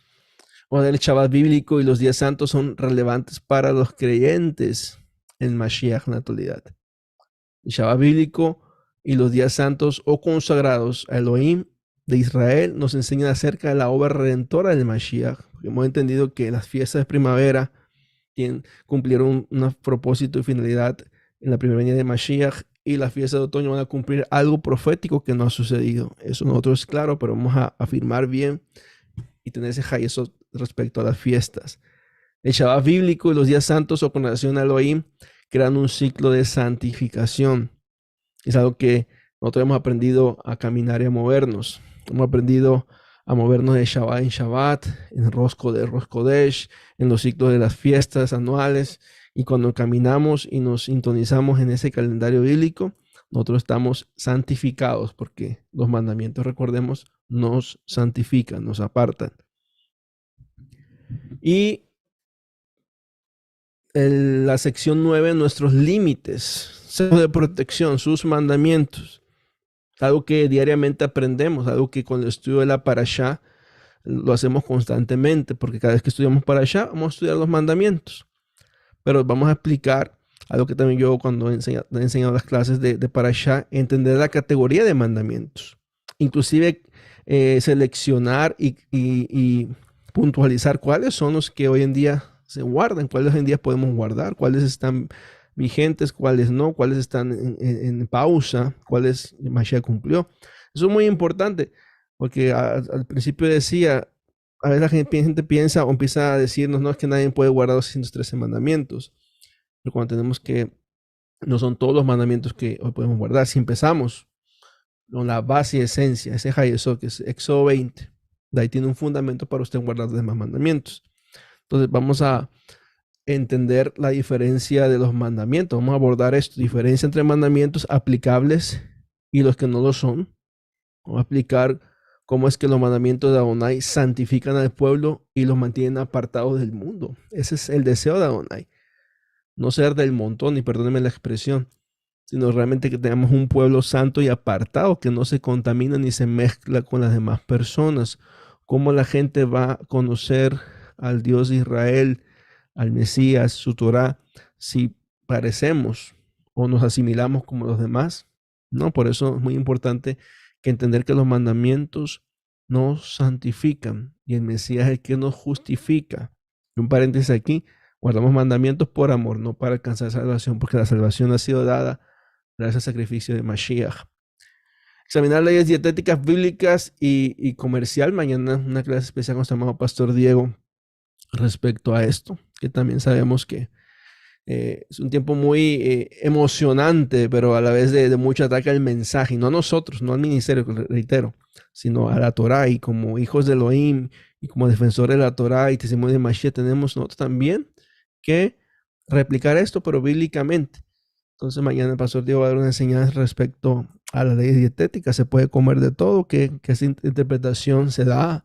Vamos a ver el Shabbat bíblico y los días santos son relevantes para los creyentes en Mashiach en la actualidad. El Shabbat bíblico y los días santos o consagrados a Elohim de Israel nos enseñan acerca de la obra redentora del Mashiach. Hemos entendido que las fiestas de primavera cumplieron un propósito y finalidad en la primera venida de Mashiach, y las fiestas de otoño van a cumplir algo profético que no ha sucedido. Eso nosotros es claro, pero vamos a afirmar bien y tener ese hayesot respecto a las fiestas. El Shabbat bíblico y los días santos o con relación a Elohim crean un ciclo de santificación. Es algo que nosotros hemos aprendido a caminar y a movernos. Hemos aprendido a movernos de Shabbat en Shabbat, en Rosh Kodesh, en los ciclos de las fiestas anuales. Y cuando caminamos y nos sintonizamos en ese calendario bíblico, nosotros estamos santificados porque los mandamientos, recordemos, nos santifican, nos apartan. Y la sección 9, nuestros límites de protección, sus mandamientos. Algo que diariamente aprendemos, algo que con el estudio de la Parashá lo hacemos constantemente, porque cada vez que estudiamos Parashá vamos a estudiar los mandamientos. Pero vamos a explicar algo que también yo cuando he enseñado las clases de Parashá, entender la categoría de mandamientos. Inclusive seleccionar y puntualizar cuáles son los que hoy en día se guardan, cuáles hoy en día podemos guardar, cuáles están vigentes, cuáles no, cuáles están en pausa, cuáles Mashiach cumplió. Eso es muy importante, porque al principio decía, a veces la gente piensa o empieza a decirnos, no, es que nadie puede guardar los 613 mandamientos, pero cuando tenemos que, no son todos los mandamientos que hoy podemos guardar. Si empezamos con la base y esencia, ese hayesot, que es Éxodo 20, de ahí tiene un fundamento para usted guardar los demás mandamientos. Entonces vamos a entender la diferencia de los mandamientos. Vamos a abordar esto, diferencia entre mandamientos aplicables y los que no lo son. Vamos a explicar cómo es que los mandamientos de Adonai santifican al pueblo y los mantienen apartados del mundo. Ese es el deseo de Adonai. No ser del montón, y perdónenme la expresión, sino realmente que tengamos un pueblo santo y apartado, que no se contamina ni se mezcla con las demás personas. Cómo la gente va a conocer al Dios de Israel, al Mesías, su Torah, si parecemos o nos asimilamos como los demás. No, por eso es muy importante que entender que los mandamientos nos santifican y el Mesías es el que nos justifica. Un paréntesis aquí, guardamos mandamientos por amor, no para alcanzar salvación, porque la salvación ha sido dada gracias al sacrificio de Mashiach. Examinar leyes dietéticas bíblicas y comercial. Mañana una clase especial con nuestro amado Pastor Diego respecto a esto, que también sabemos que es un tiempo muy emocionante, pero a la vez de mucho ataque al mensaje, y no a nosotros, no al ministerio, reitero, sino a la Torah, y como hijos de Elohim y como defensores de la Torah y testimonio de Mashiach tenemos nosotros también que replicar esto, pero bíblicamente. Entonces mañana el Pastor Diego va a dar una enseñanza respecto a la ley dietética. Se puede comer de todo, que esa interpretación se da.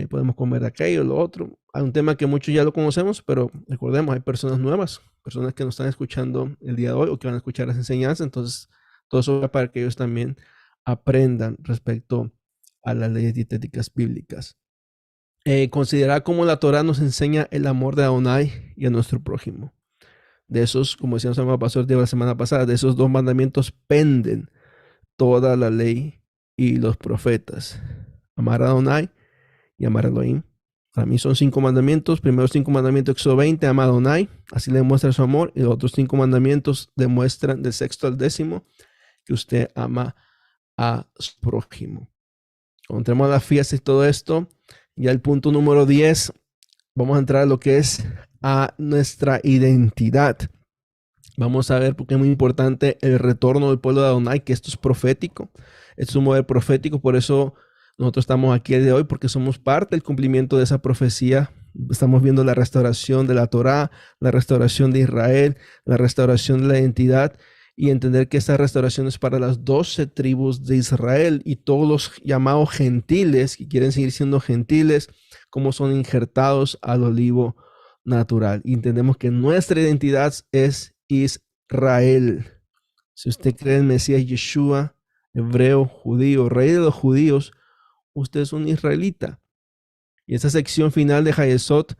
Podemos comer aquello, lo otro. Hay un tema que muchos ya lo conocemos, pero recordemos, hay personas nuevas, personas que nos están escuchando el día de hoy o que van a escuchar las enseñanzas. Entonces, todo eso va para que ellos también aprendan respecto a las leyes dietéticas bíblicas. Considerar cómo la Torah nos enseña el amor de Adonai y a nuestro prójimo. De esos, como decíamos el Pastor Diego la semana pasada, de esos dos mandamientos penden toda la ley y los profetas. Amar a Adonai y amar a Elohim. Para mí son 5 mandamientos. Primeros 5 mandamientos, Éxodo 20, ama a Adonai, así le demuestra su amor. Y los otros 5 mandamientos demuestran del 6º al 10º que usted ama a su prójimo. Cuando entremos a la fiesta y todo esto, ya el punto número 10, vamos a entrar a lo que es a nuestra identidad. Vamos a ver porque es muy importante el retorno del pueblo de Adonai, que esto es profético. Esto es un mover profético, por eso nosotros estamos aquí el día de hoy, porque somos parte del cumplimiento de esa profecía. Estamos viendo la restauración de la Torá, la restauración de Israel, la restauración de la identidad, y entender que esta restauración es para las 12 tribus de Israel y todos los llamados gentiles que quieren seguir siendo gentiles, como son injertados al olivo natural. Y entendemos que nuestra identidad es Israel. Si usted cree en el Mesías Yeshua, hebreo, judío, rey de los judíos, usted es un israelita. Y esta sección final de Hayesot,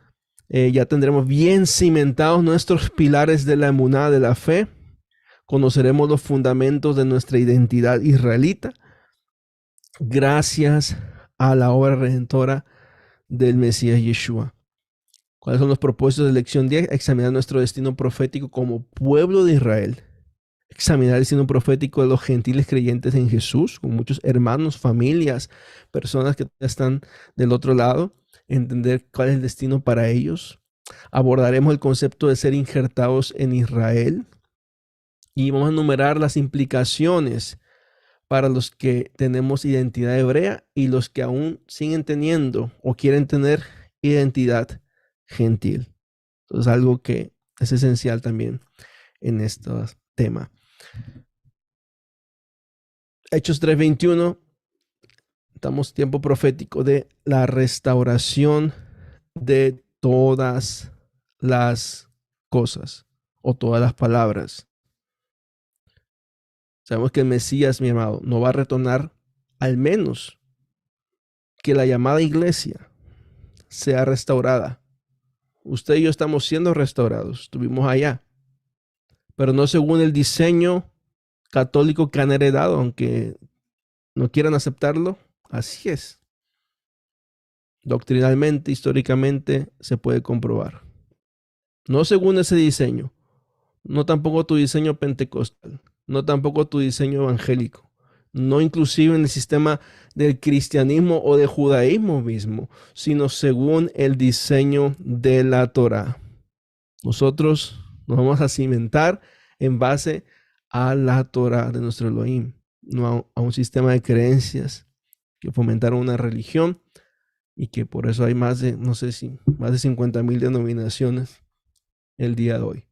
ya tendremos bien cimentados nuestros pilares de la emuná, de la fe. Conoceremos los fundamentos de nuestra identidad israelita gracias a la obra redentora del Mesías Yeshua. ¿Cuáles son los propósitos de lección 10? Examinar nuestro destino profético como pueblo de Israel. Examinar el destino profético de los gentiles creyentes en Jesús, con muchos hermanos, familias, personas que están del otro lado. Entender cuál es el destino para ellos. Abordaremos el concepto de ser injertados en Israel. Y vamos a enumerar las implicaciones para los que tenemos identidad hebrea y los que aún siguen teniendo o quieren tener identidad gentil. Entonces, algo que es esencial también en este tema. Hechos 3:21, estamos tiempo profético de la restauración de todas las cosas o todas las palabras. Sabemos que el Mesías, mi amado, no va a retornar al menos que la llamada iglesia sea restaurada. Usted y yo estamos siendo restaurados, estuvimos allá, pero no según el diseño católico que han heredado, aunque no quieran aceptarlo, así es. Doctrinalmente, históricamente, se puede comprobar. No según ese diseño, no tampoco tu diseño pentecostal, no tampoco tu diseño evangélico, no inclusive en el sistema del cristianismo o del judaísmo mismo, sino según el diseño de la Torá. Nosotros nos vamos a cimentar en base a la Torá de nuestro Elohim, no a un sistema de creencias que fomentaron una religión y que por eso hay más de, no sé si, más de 50,000 denominaciones el día de hoy.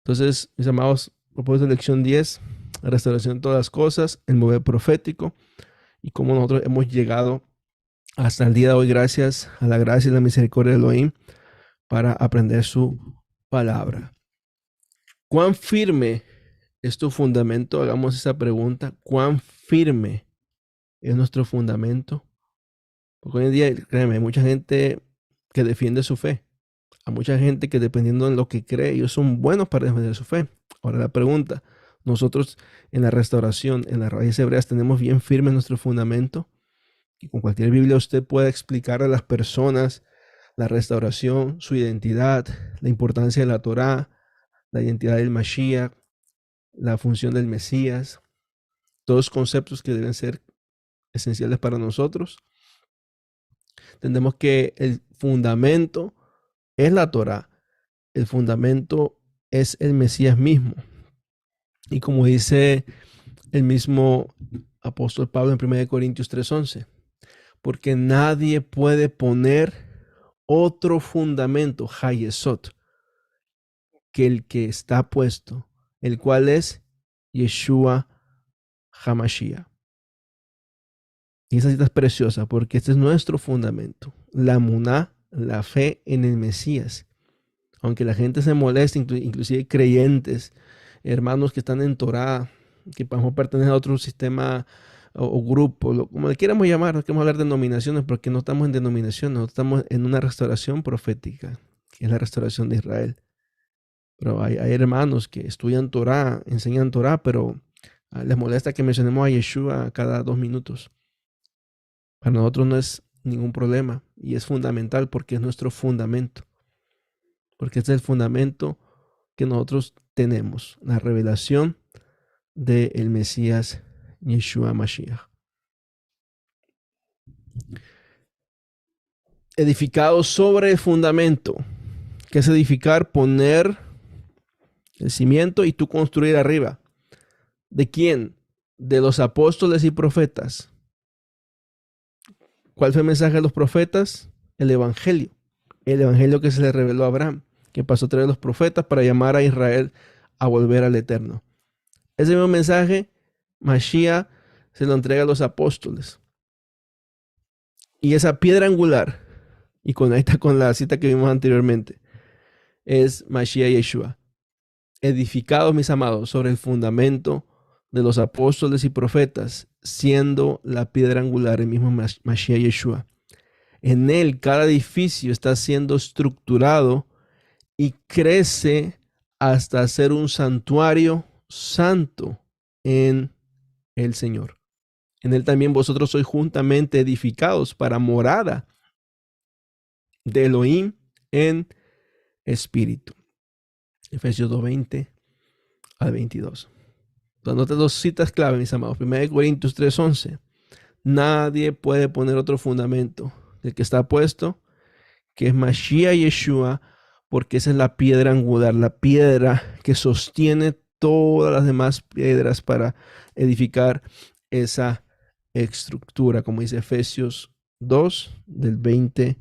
Entonces, mis amados, propósito de lección 10, la restauración de todas las cosas, el mover profético y cómo nosotros hemos llegado hasta el día de hoy gracias a la gracia y la misericordia de Elohim para aprender su palabra. ¿Cuán firme es tu fundamento? Hagamos esa pregunta. ¿Cuán firme es nuestro fundamento? Porque hoy en día, créeme, hay mucha gente que defiende su fe. Hay mucha gente que dependiendo de lo que cree, ellos son buenos para defender su fe. Ahora la pregunta, nosotros en la restauración, en las raíces hebreas, tenemos bien firme nuestro fundamento. Y con cualquier Biblia usted puede explicar a las personas la restauración, su identidad, la importancia de la Torá, la identidad del Mashiach, la función del Mesías, todos conceptos que deben ser esenciales para nosotros. Entendemos que el fundamento es la Torá, el fundamento es el Mesías mismo. Y como dice el mismo apóstol Pablo en 1 Corintios 3:11, porque nadie puede poner otro fundamento, Hayesot, que el que está puesto, el cual es Yeshua HaMashiach. Y esa cita es preciosa porque este es nuestro fundamento, la emuná, la fe en el Mesías. Aunque la gente se moleste, inclusive creyentes, hermanos que están en Torá, que pertenecen a otro sistema o grupo, como le queramos llamar, no queremos hablar de denominaciones porque no estamos en denominaciones, no estamos en una restauración profética, que es la restauración de Israel. Pero hay hermanos que estudian Torá, enseñan Torá, pero les molesta que mencionemos a Yeshua cada 2 minutos. Para nosotros no es ningún problema y es fundamental porque es nuestro fundamento. Porque este es el fundamento que nosotros tenemos, la revelación del Mesías Yeshua Mashiach. Edificado sobre el fundamento. ¿Qué es edificar? Poner el cimiento, y tú construir arriba. ¿De quién? De los apóstoles y profetas. ¿Cuál fue el mensaje de los profetas? El evangelio. El evangelio que se le reveló a Abraham, que pasó a través de los profetas para llamar a Israel a volver al Eterno. Ese mismo mensaje, Mashiach se lo entrega a los apóstoles. Y esa piedra angular, y conecta con la cita que vimos anteriormente, es Mashiach Yeshua. Edificados, mis amados, sobre el fundamento de los apóstoles y profetas, siendo la piedra angular el mismo Mashiach Yeshua. En él cada edificio está siendo estructurado y crece hasta ser un santuario santo en el Señor. En él también vosotros sois juntamente edificados para morada de Elohim en espíritu. Efesios 2:20 al 22. Entonces, dos citas clave, mis amados. 1 Corintios 3:11. Nadie puede poner otro fundamento del que está puesto, que es Mashiach Yeshua, porque esa es la piedra angular, la piedra que sostiene todas las demás piedras para edificar esa estructura, como dice Efesios 2, del 20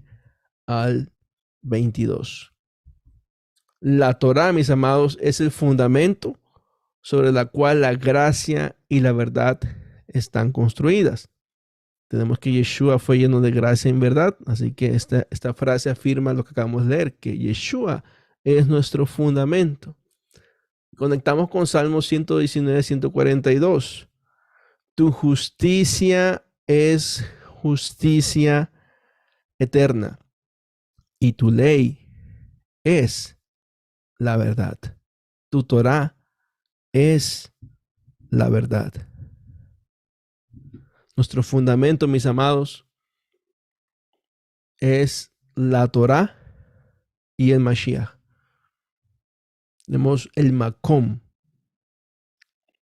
al 22. La Torá, mis amados, es el fundamento sobre la cual la gracia y la verdad están construidas. Tenemos que Yeshua fue lleno de gracia en verdad, así que esta frase afirma lo que acabamos de leer, que Yeshua es nuestro fundamento. Conectamos con Salmos 119, 142. Tu justicia es justicia eterna y tu ley es la verdad. Tu Torá es la verdad. Nuestro fundamento, mis amados, es la Torá y el Mashiach. Tenemos el Makom.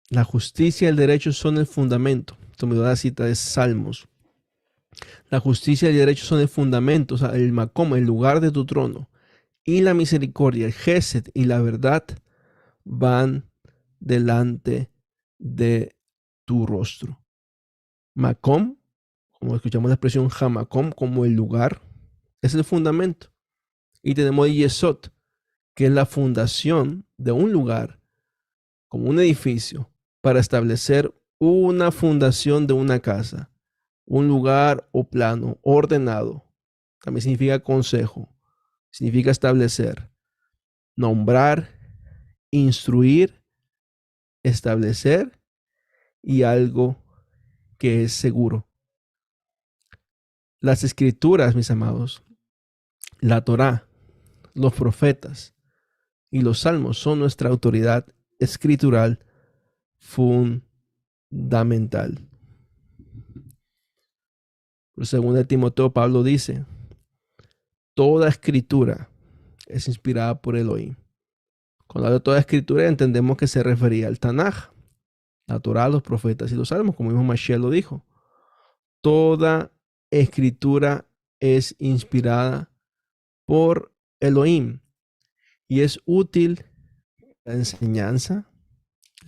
La justicia y el derecho son el fundamento. Esto me da la cita de Salmos. La justicia y el derecho son el fundamento, o sea, el Makom, el lugar de tu trono. Y la misericordia, el Gesed y la verdad van delante de tu rostro. Makom, como escuchamos la expresión Hamakom, como el lugar, es el fundamento. Y tenemos Yesod, que es la fundación de un lugar, como un edificio, para establecer una fundación de una casa, un lugar o plano ordenado. También significa consejo, significa establecer, nombrar, instruir, establecer y algo que es seguro. Las escrituras, mis amados, la Torá, los profetas y los salmos son nuestra autoridad escritural fundamental. Por según de Timoteo, Pablo dice, toda escritura es inspirada por Elohim. Cuando habla de toda escritura entendemos que se refería al Tanaj, la Torá, los profetas y los salmos, como mismo Mashiach lo dijo. Toda escritura es inspirada por Elohim y es útil para la enseñanza,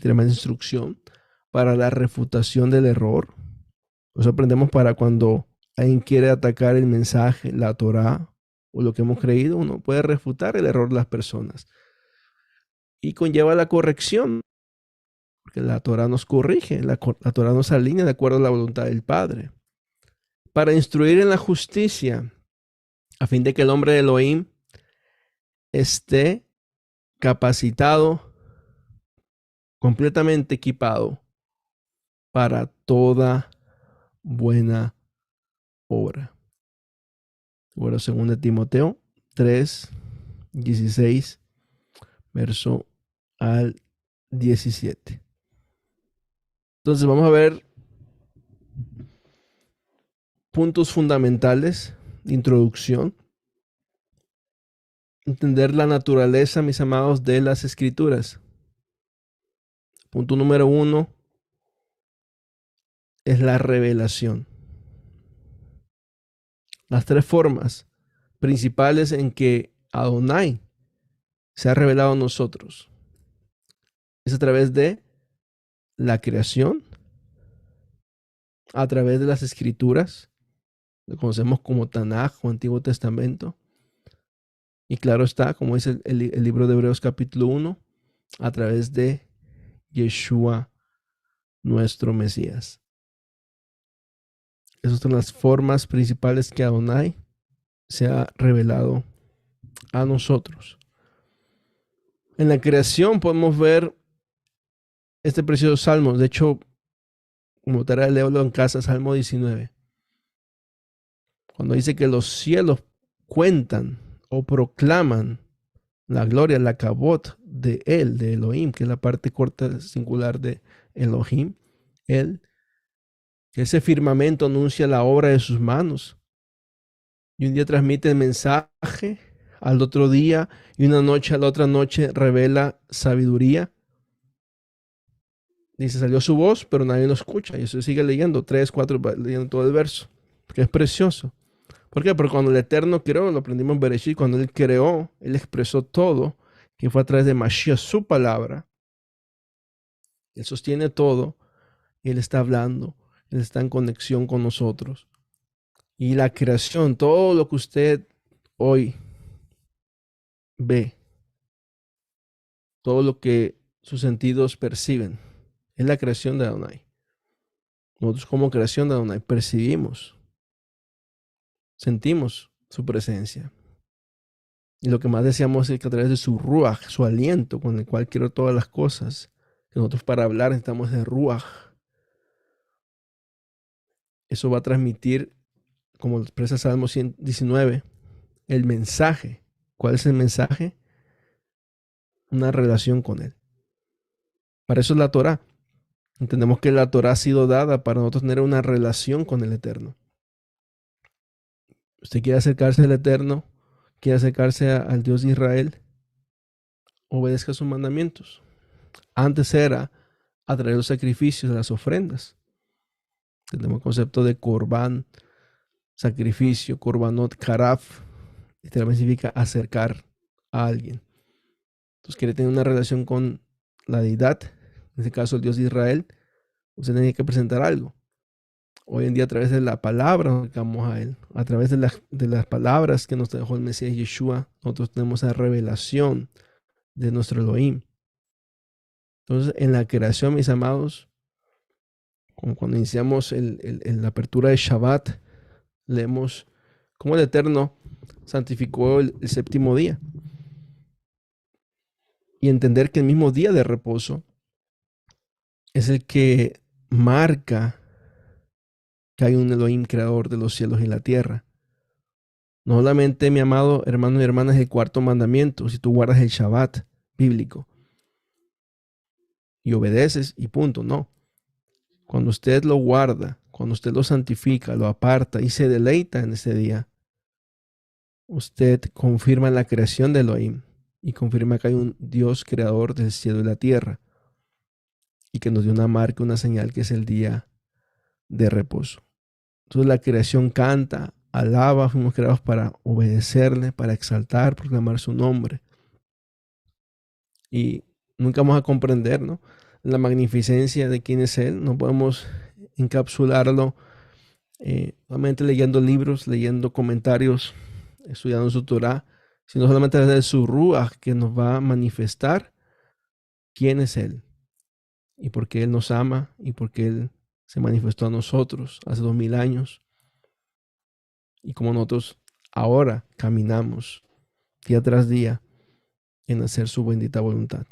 la instrucción, para la refutación del error. Eso aprendemos para cuando alguien quiere atacar el mensaje, la Torá o lo que hemos creído, uno puede refutar el error de las personas. Y conlleva la corrección, porque la Torá nos corrige, la Torá nos alinea de acuerdo a la voluntad del Padre. Para instruir en la justicia, a fin de que el hombre de Elohim esté capacitado, completamente equipado para toda buena obra. Bueno, según de Timoteo 3, 16, verso al 17. Entonces vamos a ver puntos fundamentales de introducción. Entender la naturaleza, mis amados, de las escrituras. Punto número 1 es la revelación. Las tres formas principales en que Adonai se ha revelado a nosotros. Es a través de la creación, a través de las escrituras, lo conocemos como Tanaj o Antiguo Testamento. Y claro está, como dice el libro de Hebreos capítulo 1, a través de Yeshua, nuestro Mesías. Esas son las formas principales que Adonai se ha revelado a nosotros. En la creación podemos ver este precioso salmo. De hecho, como tarea, leerlo en casa, Salmo 19. Cuando dice que los cielos cuentan o proclaman la gloria, la kabot de él, de Elohim, que es la parte corta singular de Elohim, él, que ese firmamento anuncia la obra de sus manos. Y un día transmite el mensaje, al otro día, y una noche a la otra noche revela sabiduría. Dice, salió su voz, pero nadie lo escucha. Y eso sigue leyendo, 3, 4, leyendo todo el verso, que es precioso. ¿Por qué? Porque cuando el Eterno creó, lo aprendimos en Bereshit, cuando Él creó, Él expresó todo, que fue a través de Mashiach, su palabra. Él sostiene todo, y Él está hablando, Él está en conexión con nosotros. Y la creación, todo lo que usted hoy ve, todo lo que sus sentidos perciben, es la creación de Adonai. Nosotros como creación de Adonai percibimos, sentimos su presencia. Y lo que más deseamos es que a través de su ruach, su aliento con el cual quiero todas las cosas, que nosotros para hablar necesitamos de ruach. Eso va a transmitir, como lo expresa Salmo 119, el mensaje. ¿Cuál es el mensaje? Una relación con Él. Para eso es la Torah. Entendemos que la Torah ha sido dada para nosotros tener una relación con el Eterno. Usted quiere acercarse al Eterno, quiere acercarse al Dios de Israel, obedezca sus mandamientos. Antes era a través de los sacrificios, de las ofrendas. Tenemos el concepto de corbán, sacrificio, korbanot, karaf. Literalmente significa acercar a alguien. Entonces quiere tener una relación con la deidad, en este caso el Dios de Israel, usted tiene que presentar algo. Hoy en día a través de la palabra nos acercamos a Él. A través de las palabras que nos dejó el Mesías Yeshua, nosotros tenemos la revelación de nuestro Elohim. Entonces en la creación, mis amados, como cuando iniciamos la apertura de Shabbat, leemos cómo el Eterno santificó el séptimo día. Y entender que el mismo día de reposo es el que marca que hay un Elohim creador de los cielos y la tierra. No solamente, mi amado hermano y hermana, es el cuarto mandamiento, si tú guardas el Shabbat bíblico y obedeces y punto, no. Cuando usted lo guarda, cuando usted lo santifica, lo aparta y se deleita en ese día, usted confirma la creación de Elohim y confirma que hay un Dios creador del cielo y la tierra y que nos dio una marca, una señal que es el día de reposo. Entonces la creación canta, alaba, fuimos creados para obedecerle, para exaltar, proclamar su nombre. Y nunca vamos a comprender, ¿no?, la magnificencia de quién es Él. No podemos encapsularlo solamente leyendo libros, leyendo comentarios, estudiando su Torah, sino solamente desde su Ruach, que nos va a manifestar quién es Él y por qué Él nos ama y por qué Él se manifestó a nosotros hace 2000 años y cómo nosotros ahora caminamos día tras día en hacer su bendita voluntad.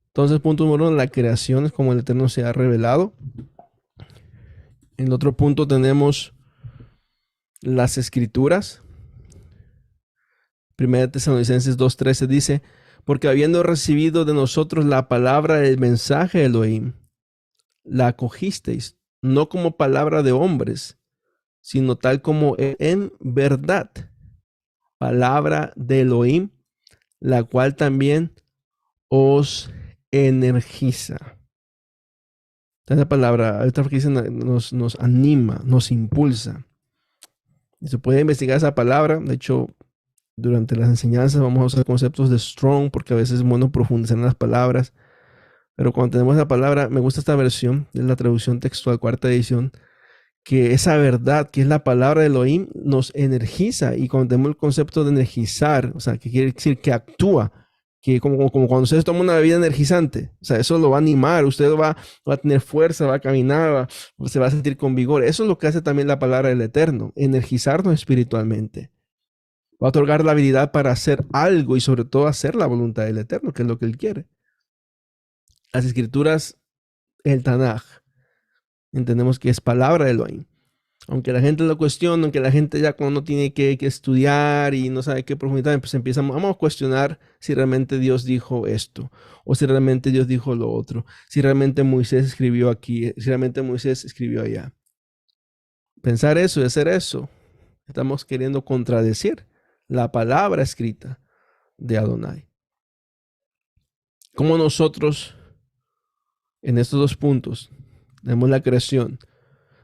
Entonces, punto número 1, la creación es como el Eterno se ha revelado. En el otro punto tenemos las escrituras. 1 Tesalonicenses 2:13 dice, porque habiendo recibido de nosotros la palabra del mensaje de Elohim, la acogisteis, no como palabra de hombres, sino tal como en verdad, palabra de Elohim, la cual también os energiza. Esta palabra, esta frase nos anima, nos impulsa. Y se puede investigar esa palabra. De hecho, durante las enseñanzas vamos a usar conceptos de strong, porque a veces es bueno profundizar en las palabras. Pero cuando tenemos la palabra, me gusta esta versión, de la traducción textual, cuarta edición, que esa verdad, que es la palabra de Elohim, nos energiza. Y cuando tenemos el concepto de energizar, o sea, que quiere decir que actúa, que como cuando usted toma una bebida energizante, o sea, eso lo va a animar, usted va a tener fuerza, va a caminar, se va a sentir con vigor. Eso es lo que hace también la palabra del Eterno, energizarnos espiritualmente. Va a otorgar la habilidad para hacer algo y sobre todo hacer la voluntad del Eterno, que es lo que Él quiere. Las escrituras, el Tanaj, entendemos que es palabra de Elohim. Aunque la gente lo cuestione, aunque la gente ya cuando tiene que estudiar y no sabe qué profundidad, pues vamos a cuestionar si realmente Dios dijo esto, o si realmente Dios dijo lo otro, si realmente Moisés escribió aquí, si realmente Moisés escribió allá. Pensar eso y hacer eso, estamos queriendo contradecir la palabra escrita de Adonai. Como nosotros, en estos dos puntos, tenemos la creación,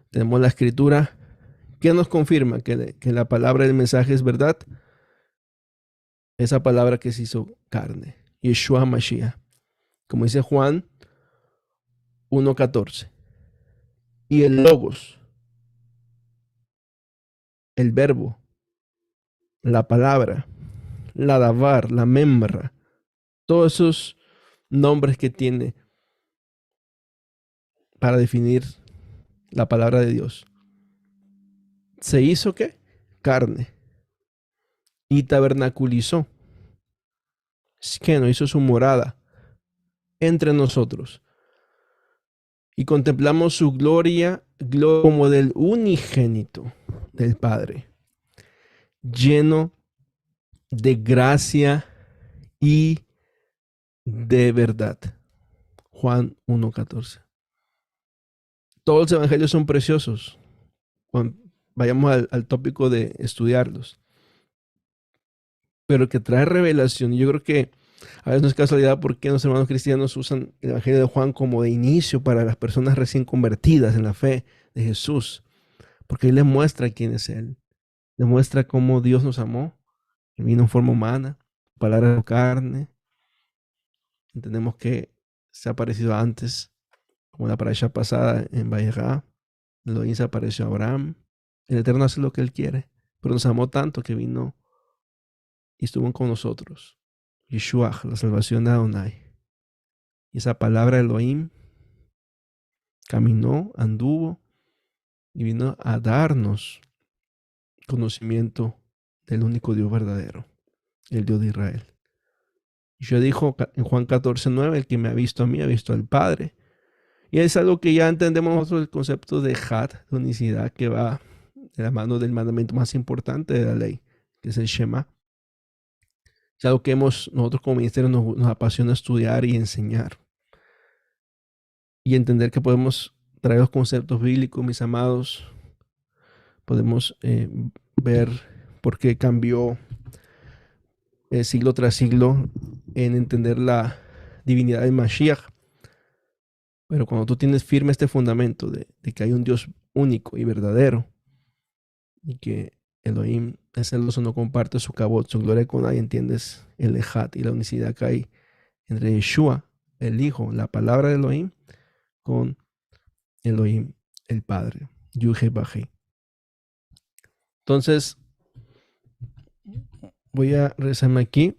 tenemos la escritura, ¿qué nos confirma que la palabra del mensaje es verdad? Esa palabra que se hizo carne, Yeshua Mashiach. Como dice Juan 1:14. Y el Logos, el verbo, la palabra, la davar, la memra, todos esos nombres que tiene para definir la palabra de Dios. ¿Se hizo qué? Carne. Y tabernaculizó. Es que no hizo su morada entre nosotros. Y contemplamos su gloria como del unigénito del Padre, lleno de gracia y de verdad. Juan 1:14. Todos los evangelios son preciosos. Cuando vayamos al tópico de estudiarlos. Pero que trae revelación. Yo creo que a veces no es casualidad porque los hermanos cristianos usan el Evangelio de Juan como de inicio para las personas recién convertidas en la fe de Jesús. Porque ahí les muestra quién es Él. Les muestra cómo Dios nos amó, que vino en forma humana, palabra de carne. Entendemos que se ha aparecido antes, como la parasha pasada en Vayera. Elohim se apareció a Abraham. El Eterno hace lo que Él quiere, pero nos amó tanto que vino y estuvo con nosotros. Yeshua, la salvación de Adonai. Y esa palabra Elohim caminó, anduvo y vino a darnos conocimiento del único Dios verdadero, el Dios de Israel. Y yo dijo en Juan 14:9, el que me ha visto a mí, ha visto al Padre. Y es algo que ya entendemos nosotros, el concepto de Had, de unicidad, que va de la mano del mandamiento más importante de la ley, que es el Shema. Es algo que nosotros como ministerio nos apasiona estudiar y enseñar. Y entender que podemos traer los conceptos bíblicos, mis amados. Podemos ver por qué cambió siglo tras siglo en entender la divinidad del Mashiach. Pero cuando tú tienes firme este fundamento de que hay un Dios único y verdadero y que Elohim es celoso, no comparte su cabot, su gloria con nadie, entiendes el ejad y la unicidad que hay entre Yeshua, el Hijo, la palabra de Elohim, con Elohim, el Padre. Yuhe Baje. Entonces, voy a regresarme aquí.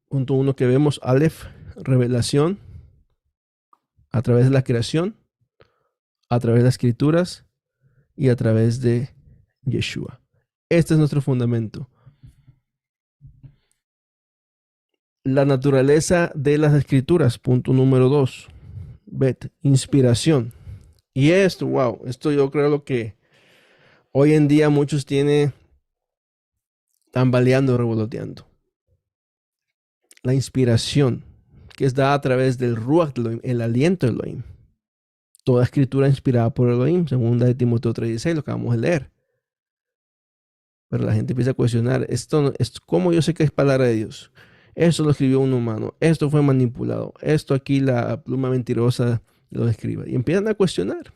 Punto 1 que vemos, Aleph, revelación a través de la creación, a través de las escrituras y a través de Yeshua. Este es nuestro fundamento. La naturaleza de las escrituras, punto número 2. Bet, inspiración. Y esto, wow, esto yo creo lo que hoy en día muchos tienen tambaleando, revoloteando. La inspiración que es dada a través del Ruach de Elohim, el aliento de Elohim. Toda escritura inspirada por Elohim, segunda de Timoteo 3:16, lo acabamos de leer. Pero la gente empieza a cuestionar, ¿cómo yo sé que es palabra de Dios? Esto lo escribió un humano, esto fue manipulado, esto aquí la pluma mentirosa lo escribe. Y empiezan a cuestionar.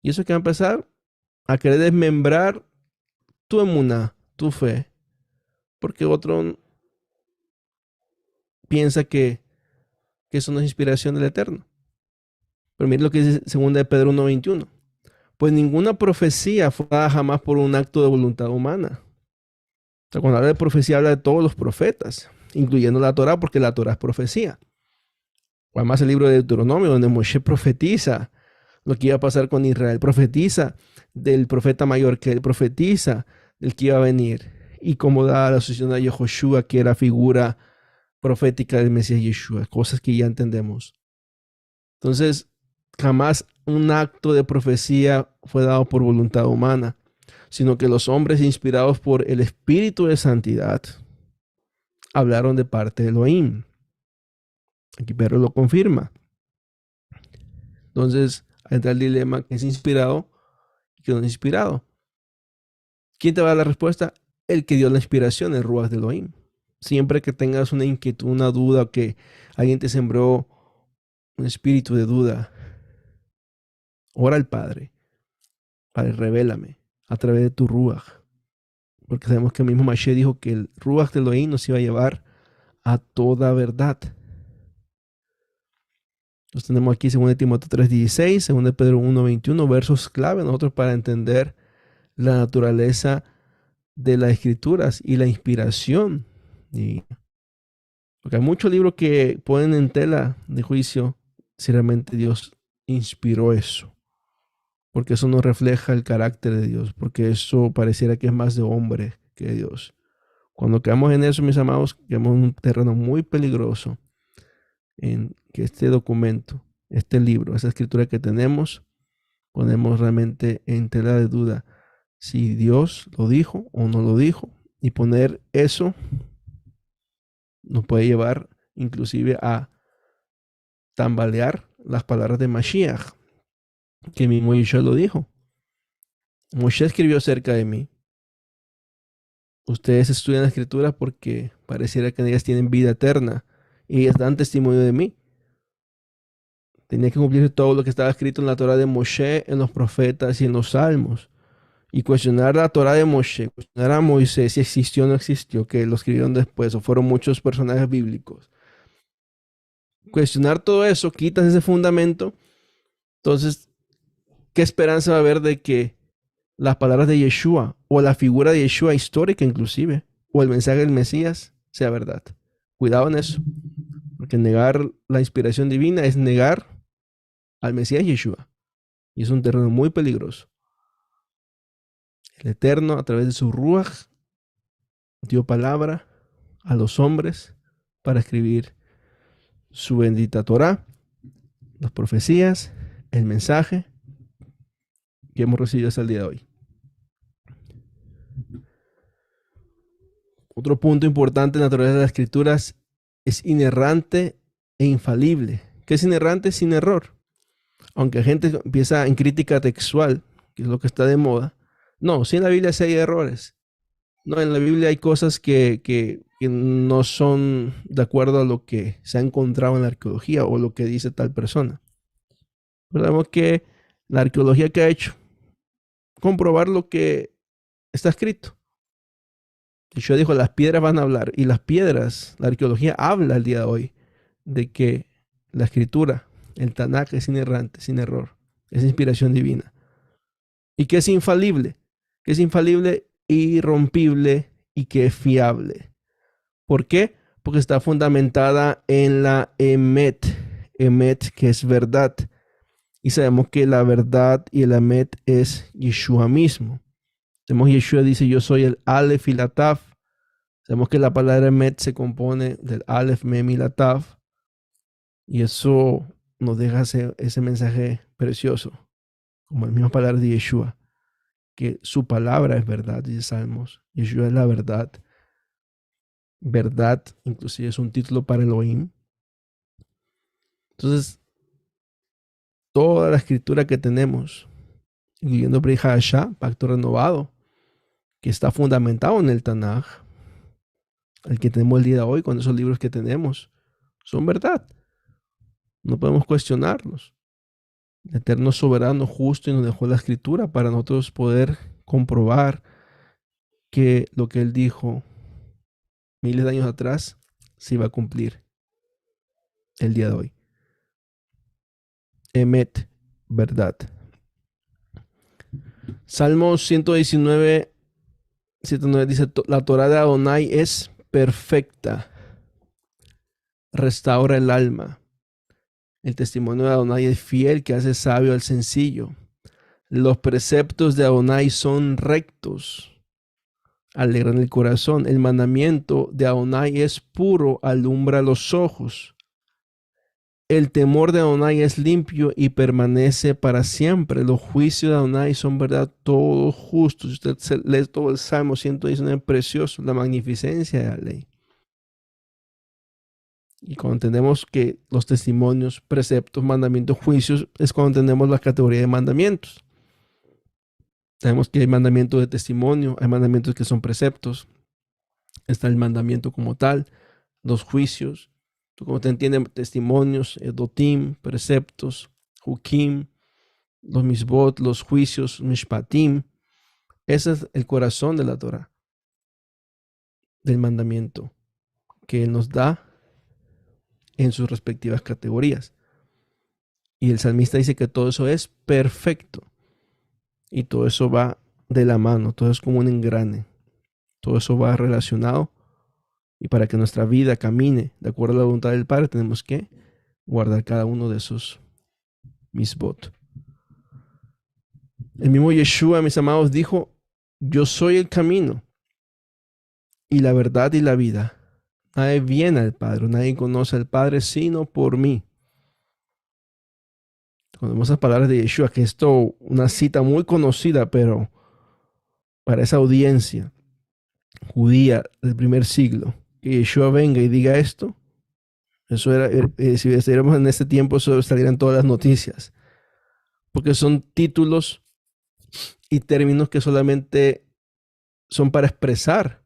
Y eso que va a empezar a querer desmembrar tu emuná, tu fe, porque otro piensa que eso no es inspiración del Eterno. Pero mire lo que dice 2 de Pedro 1:21. Pues ninguna profecía fue dada jamás por un acto de voluntad humana. O sea, cuando habla de profecía, habla de todos los profetas, incluyendo la Torá, porque la Torá es profecía. Además, el libro de Deuteronomio, donde Moshe profetiza lo que iba a pasar con Israel, profetiza del profeta mayor que él, profetiza del que iba a venir, y cómo da la asociación a Yehoshua, que era figura profética del Mesías Yeshua, cosas que ya entendemos. Entonces, jamás un acto de profecía fue dado por voluntad humana, sino que los hombres inspirados por el Espíritu de Santidad hablaron de parte de Elohim. Aquí Pedro lo confirma. Entonces, entra el dilema: ¿qué es inspirado y qué no es inspirado? ¿Quién te va a dar la respuesta? El que dio la inspiración, el Ruach de Elohim. Siempre que tengas una inquietud, una duda, o que alguien te sembró un espíritu de duda, ora al Padre: Padre, revélame a través de tu Ruach. Porque sabemos que el mismo Mashiach dijo que el Ruach de Elohim nos iba a llevar a toda verdad. Entonces tenemos aquí 2 Timoteo 3:16, 2 Pedro 1:21, versos clave nosotros para entender la naturaleza de las escrituras y la inspiración. Porque hay muchos libros que ponen en tela de juicio si realmente Dios inspiró eso. Porque eso no refleja el carácter de Dios, porque eso pareciera que es más de hombre que de Dios. Cuando quedamos en eso, mis amados, quedamos en un terreno muy peligroso, en que este documento, este libro, esa escritura que tenemos, ponemos realmente en tela de duda si Dios lo dijo o no lo dijo. Y poner eso nos puede llevar inclusive a tambalear las palabras de Mashiach, que mismo Yeshua lo dijo. Moshe escribió acerca de mí. Ustedes estudian la escritura porque pareciera que ellas tienen vida eterna y ellas dan testimonio de mí. Tenía que cumplir todo lo que estaba escrito en la Torá de Moshe, en los profetas y en los salmos. Y cuestionar la Torá de Moshe, cuestionar a Moisés si existió o no existió, que lo escribieron después, o fueron muchos personajes bíblicos. Cuestionar todo eso, quitas ese fundamento. Entonces, ¿qué esperanza va a haber de que las palabras de Yeshua o la figura de Yeshua histórica inclusive, o el mensaje del Mesías sea verdad? Cuidado en eso, porque negar la inspiración divina es negar al Mesías Yeshua, y es un terreno muy peligroso. El Eterno, a través de su Ruach, dio palabra a los hombres para escribir su bendita Torá, las profecías, el mensaje que hemos recibido hasta el día de hoy. Otro punto importante en la naturaleza de las escrituras: es inerrante e infalible. ¿Qué es inerrante? Sin error. Aunque gente empieza en crítica textual, que es lo que está de moda. No, sí, en la Biblia sí hay errores. No, en la Biblia hay cosas que no son de acuerdo a lo que se ha encontrado en la arqueología o lo que dice tal persona. Recordemos que la arqueología que ha hecho, comprobar lo que está escrito. Yeshua dijo: las piedras van a hablar. Y las piedras, la arqueología habla el día de hoy de que la escritura, el Tanaj, es inerrante, sin error. Es inspiración divina. Y que es infalible. Que es infalible, irrompible y que es fiable. ¿Por qué? Porque está fundamentada en la Emet. Emet, que es verdad. Y sabemos que la verdad y el Emet es Yeshua mismo. Sabemos que Yeshua dice: yo soy el Aleph y la Taf. Sabemos que la palabra Emet se compone del Aleph, Mem y la Taf. Y eso nos deja ese mensaje precioso, como las mismas palabras de Yeshua, que su palabra es verdad, dice Salmos. Yeshua es la verdad. Verdad, inclusive, es un título para Elohim. Entonces, toda la escritura que tenemos, incluyendo Brit Hadashah, pacto renovado, que está fundamentado en el Tanaj, el que tenemos el día de hoy, con esos libros que tenemos, son verdad. No podemos cuestionarlos. El Eterno soberano, justo, y nos dejó la escritura para nosotros poder comprobar que lo que Él dijo miles de años atrás se iba a cumplir el día de hoy. Emet, verdad. Salmos 119, 109 dice, la Torá de Adonai es perfecta, restaura el alma. El testimonio de Adonai es fiel, que hace sabio al sencillo. Los preceptos de Adonai son rectos, alegran el corazón. El mandamiento de Adonai es puro, alumbra los ojos. El temor de Adonai es limpio y permanece para siempre. Los juicios de Adonai son verdad, todos justos. Usted lee todo el Salmo 119, precioso, la magnificencia de la ley. Y cuando entendemos que los testimonios, preceptos, mandamientos, juicios, es cuando entendemos la categoría de mandamientos. Sabemos que hay mandamientos de testimonio, hay mandamientos que son preceptos. Está el mandamiento como tal, los juicios. Tú como te entiendes, testimonios, dotim, preceptos, hukim, los misbot, los juicios, mishpatim. Ese es el corazón de la Torah, del mandamiento que Él nos da en sus respectivas categorías. Y el salmista dice que todo eso es perfecto. Y todo eso va de la mano, todo es como un engrane. Todo eso va relacionado. Y para que nuestra vida camine de acuerdo a la voluntad del Padre, tenemos que guardar cada uno de esos misbot. El mismo Yeshua, mis amados, dijo, yo soy el camino y la verdad y la vida. Nadie viene al Padre, nadie conoce al Padre sino por mí. Cuando vemos las palabras de Yeshua, que esto una cita muy conocida, pero para esa audiencia judía del primer siglo, que Yeshua venga y diga esto, eso era, si estuviéramos en este tiempo, eso salieran todas las noticias, porque son títulos y términos que solamente son para expresar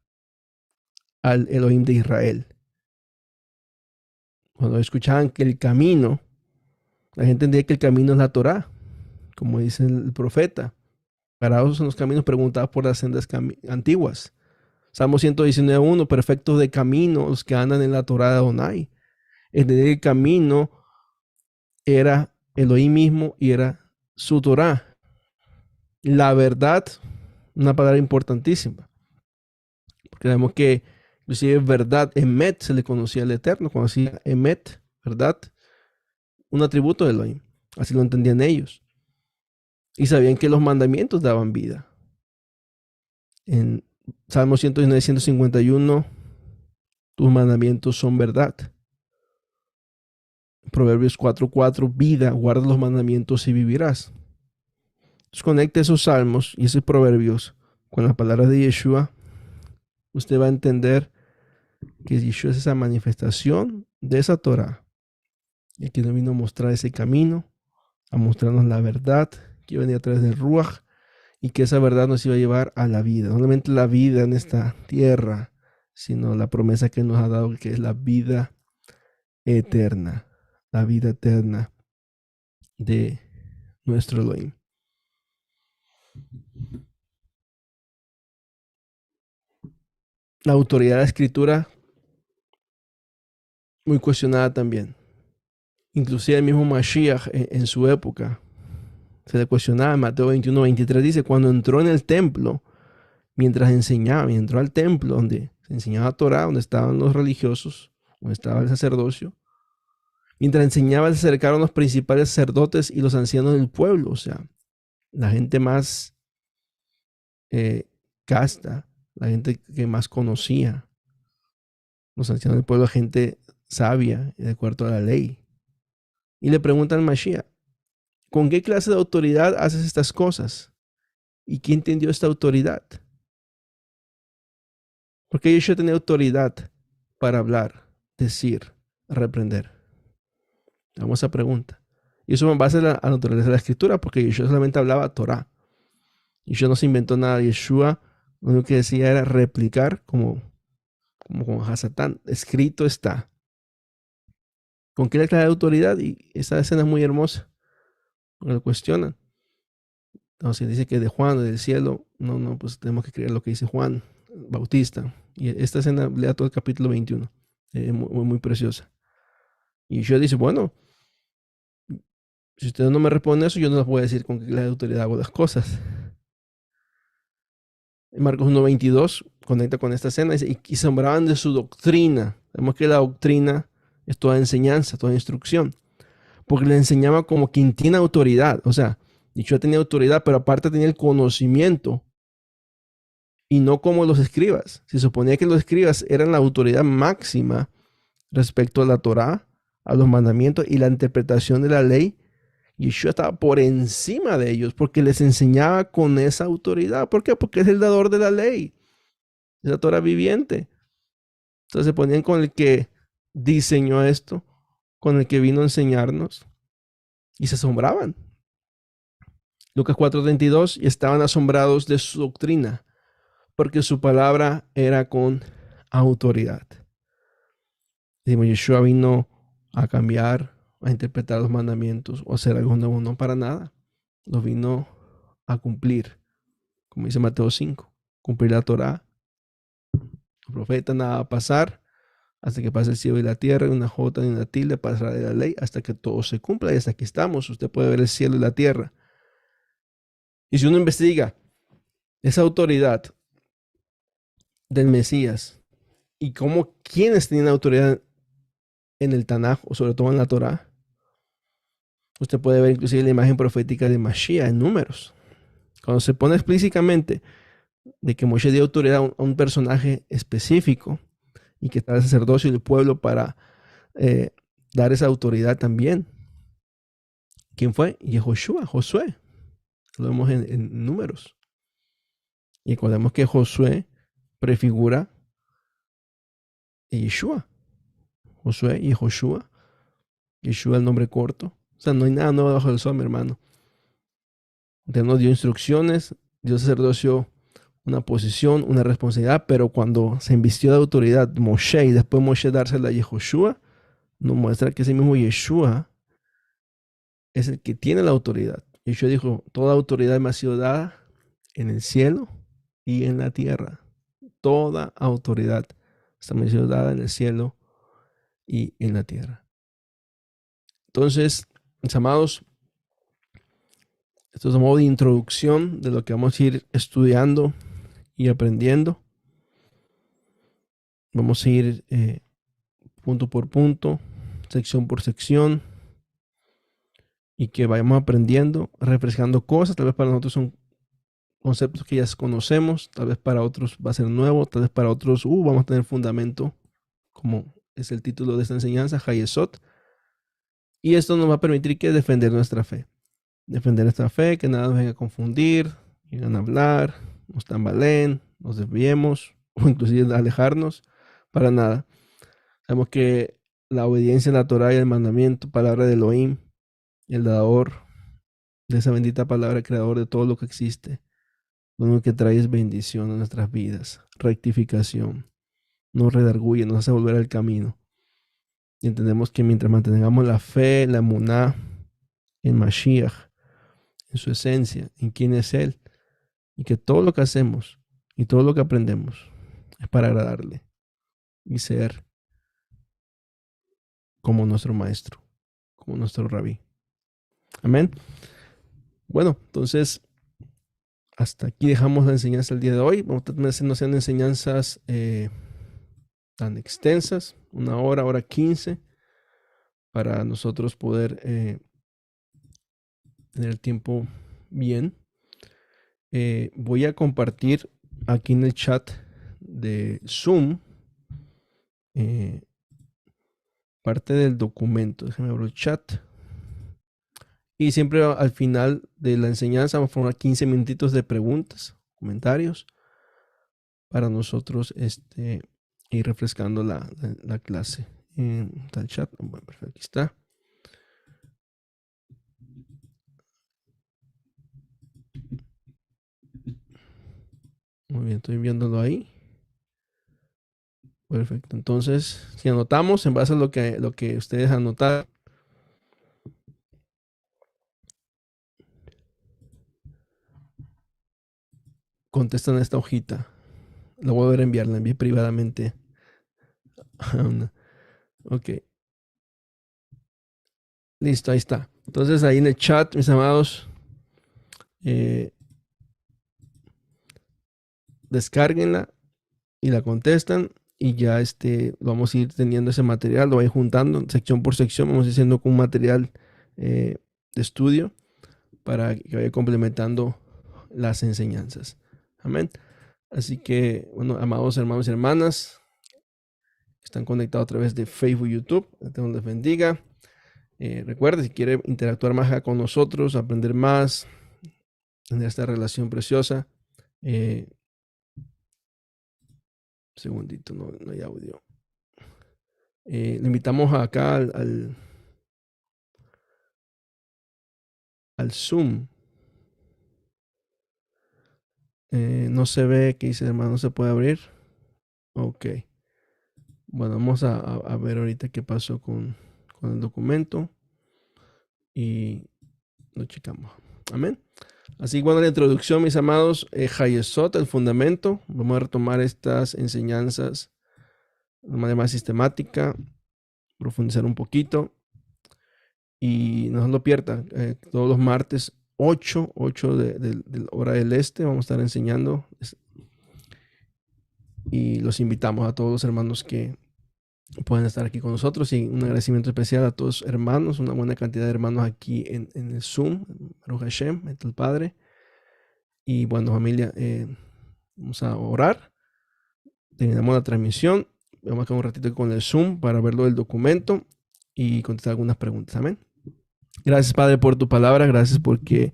al Elohim de Israel. Cuando escuchaban que el camino, la gente entendía que el camino es la Torá, como dice el profeta. Parados en los caminos, preguntados por las sendas antiguas. Salmo 119:1, perfectos de camino los que andan en la Torá de Adonai. Entender que el camino era Elohim mismo y era su Torá. La verdad, una palabra importantísima. Porque sabemos que inclusive verdad, Emet, se le conocía al Eterno, cuando decía Emet, verdad, un atributo de Elohim. Así lo entendían ellos. Y sabían que los mandamientos daban vida. En Salmo 119, 151, tus mandamientos son verdad. Proverbios 4:4, vida, guarda los mandamientos y vivirás. Entonces conecte esos salmos y esos proverbios con las palabras de Yeshua. Usted va a entender que Yeshua es esa manifestación de esa Torah. Y que nos vino a mostrar ese camino, a mostrarnos la verdad que venía a través del Ruach, y que esa verdad nos iba a llevar a la vida. No solamente la vida en esta tierra, sino la promesa que nos ha dado, que es la vida eterna. La vida eterna de nuestro Elohim. La autoridad de la escritura, muy cuestionada también. Inclusive el mismo Mashiach en su época se le cuestionaba. En Mateo 21:23 dice, cuando entró en el templo, mientras enseñaba, y entró al templo donde se enseñaba Torah, donde estaban los religiosos, donde estaba el sacerdocio, mientras enseñaba se acercaron los principales sacerdotes y los ancianos del pueblo, o sea, la gente más casta, la gente que más conocía, los ancianos del pueblo, gente sabia, de acuerdo a la ley. Y le preguntan al Mashiach, ¿con qué clase de autoridad haces estas cosas? ¿Y quién te dio esta autoridad? Porque Yeshua tenía autoridad para hablar, decir, reprender. Vamos a pregunta. Y eso en base a la naturaleza de la escritura, porque Yeshua solamente hablaba Torah. Yeshua no se inventó nada. Yeshua lo único que decía era replicar como con Hasatán. Escrito está. ¿Con qué clase de autoridad? Y esa escena es muy hermosa. Lo cuestionan. Entonces dice que de Juan, del cielo, no, pues tenemos que creer lo que dice Juan Bautista. Y esta escena lea todo el capítulo 21. Muy, muy preciosa. Y Yeshua dice, bueno, si ustedes no me responden eso, yo no les voy a decir con qué clase de autoridad hago las cosas. En Marcos 1:22 conecta con esta escena, dice, y se asombraban de su doctrina. Vemos que la doctrina es toda enseñanza, toda instrucción, porque le enseñaba como quien tiene autoridad. O sea, Yeshua tenía autoridad, pero aparte tenía el conocimiento, y no como los escribas. Se suponía que los escribas eran la autoridad máxima respecto a la Torá, a los mandamientos y la interpretación de la ley. Yeshua estaba por encima de ellos porque les enseñaba con esa autoridad. ¿Por qué? Porque es el dador de la ley, es la Torá viviente. Entonces se ponían con el que diseñó esto, con el que vino a enseñarnos, y se asombraban. Lucas 4:32, y estaban asombrados de su doctrina, porque su palabra era con autoridad. Decimos, Yeshua vino a cambiar, a interpretar los mandamientos o hacer algo nuevo, no para nada. Lo vino a cumplir, como dice Mateo 5, cumplir la Torá. Los profetas, nada va a pasar hasta que pase el cielo y la tierra, y una jota ni una tilde pasará de la ley hasta que todo se cumpla. Y hasta aquí estamos. Usted puede ver el cielo y la tierra. Y si uno investiga esa autoridad del Mesías y cómo quienes tenían autoridad en el Tanaj o sobre todo en la Torá, usted puede ver inclusive la imagen profética de Mashiach en Números. Cuando se pone explícitamente de que Moshe dio autoridad a un personaje específico y que está el sacerdocio y el pueblo para dar esa autoridad también. ¿Quién fue? Yehoshua, Josué. Lo vemos en Números. Y recordemos que Josué prefigura a Yeshua. Josué y Joshua. Yeshua, el nombre corto. O sea, no hay nada nuevo bajo el sol, mi hermano. Dios nos dio instrucciones, dio sacerdocio una posición, una responsabilidad, pero cuando se invistió de autoridad Moshe y después Moshe dársela a Yehoshua, nos muestra que ese mismo Yeshua es el que tiene la autoridad. Yeshua dijo, toda autoridad me ha sido dada en el cielo y en la tierra. Toda autoridad me ha sido dada en el cielo y en la tierra. Entonces, mis amados, esto es un modo de introducción de lo que vamos a ir estudiando y aprendiendo. Vamos a ir punto por punto, sección por sección, y que vayamos aprendiendo, refrescando cosas. Tal vez para nosotros son conceptos que ya conocemos, tal vez para otros va a ser nuevo, tal vez para otros vamos a tener fundamento, como es el título de esta enseñanza, Hayesot. Y esto nos va a permitir que defender nuestra fe. Defender nuestra fe, que nada nos venga a confundir, vengan a hablar, nos tambaleen, nos desviemos o inclusive alejarnos, para nada. Sabemos que la obediencia a la Torah y el mandamiento, palabra de Elohim, el dador de esa bendita palabra, creador de todo lo que existe, lo único que trae es bendición a nuestras vidas, rectificación, nos redarguye, nos hace volver al camino. Y entendemos que mientras mantengamos la fe, la emuná en Mashiach, en su esencia, en quién es Él, y que todo lo que hacemos y todo lo que aprendemos es para agradarle y ser como nuestro maestro, como nuestro rabí. Amén. Bueno, entonces hasta aquí dejamos la enseñanza el día de hoy. Vamos a tratar de no sean enseñanzas tan extensas, una hora, hora 15, para nosotros poder tener el tiempo bien. Voy a compartir aquí en el chat de Zoom parte del documento. Déjenme abrir el chat. Y siempre al final de la enseñanza vamos a formar 15 minutitos de preguntas, comentarios, para nosotros ir refrescando la clase. Está el chat. Bueno, perfecto, aquí está. Muy bien, estoy viéndolo ahí. Perfecto. Entonces, si anotamos en base a lo que ustedes anotaron, contestan esta hojita. La voy a volver a enviar, la envié privadamente. Ok. Listo, ahí está. Entonces ahí en el chat, mis amados, descárguenla y la contestan y ya vamos a ir teniendo ese material, lo voy juntando sección por sección, vamos haciendo con un material de estudio para que vaya complementando las enseñanzas. Amén. Así que, bueno, amados hermanos y hermanas, que están conectados a través de Facebook y YouTube, que Dios les bendiga. Recuerda, si quiere interactuar más acá con nosotros, aprender más, tener esta relación preciosa. Segundito, no hay audio. Le invitamos acá al Zoom. No se ve, ¿qué dice hermano? ¿No se puede abrir? Ok. Bueno, vamos a ver ahorita qué pasó con el documento y lo checamos. Amén. Así, bueno, la introducción, mis amados, Hayesot, el fundamento. Vamos a retomar estas enseñanzas de manera más sistemática, profundizar un poquito y no se lo pierdan. Todos los martes 8 de hora del este vamos a estar enseñando y los invitamos a todos los hermanos que pueden estar aquí con nosotros y un agradecimiento especial a todos los hermanos, una buena cantidad de hermanos aquí en el Zoom, Baruch Hashem, el Padre. Y bueno, familia, vamos a orar. Terminamos la transmisión. Vamos a quedar un ratito con el Zoom para verlo del documento y contestar algunas preguntas. Amén. Gracias, Padre, por tu palabra. Gracias porque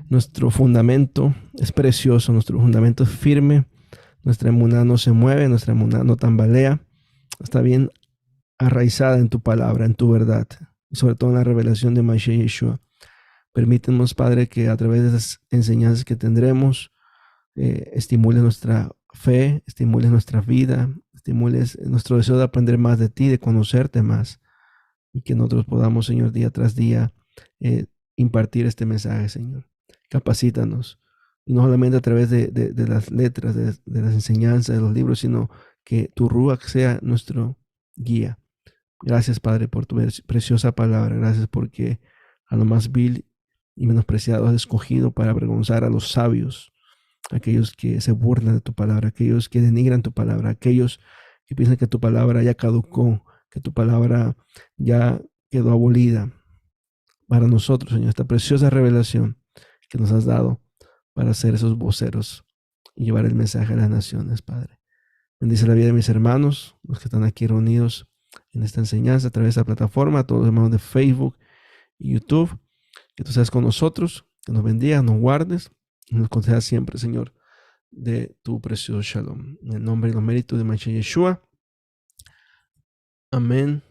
nuestro fundamento es precioso, nuestro fundamento es firme. Nuestra emuná no se mueve, nuestra emuná no tambalea. Está bien arraizada en tu palabra, en tu verdad, y sobre todo en la revelación de Mashiach Yeshua. Permítenos, Padre, que a través de esas enseñanzas que tendremos, estimules nuestra fe, estimules nuestra vida, estimules nuestro deseo de aprender más de ti, de conocerte más, y que nosotros podamos, Señor, día tras día impartir este mensaje, Señor. Capacítanos, y no solamente a través de las letras, de las enseñanzas, de los libros, sino que tu Ruach sea nuestro guía. Gracias, Padre, por tu preciosa palabra. Gracias porque a lo más vil y menospreciado has escogido para avergonzar a los sabios, aquellos que se burlan de tu palabra, aquellos que denigran tu palabra, aquellos que piensan que tu palabra ya caducó, que tu palabra ya quedó abolida. Para nosotros, Señor, esta preciosa revelación que nos has dado para ser esos voceros y llevar el mensaje a las naciones, Padre. Bendice la vida de mis hermanos, los que están aquí reunidos en esta enseñanza a través de esta plataforma, a todos los hermanos de Facebook y YouTube. Que tú seas con nosotros, que nos bendigas, nos guardes y nos concedas siempre, Señor, de tu precioso Shalom. En el nombre y los méritos de Mashiach Yeshua. Amén.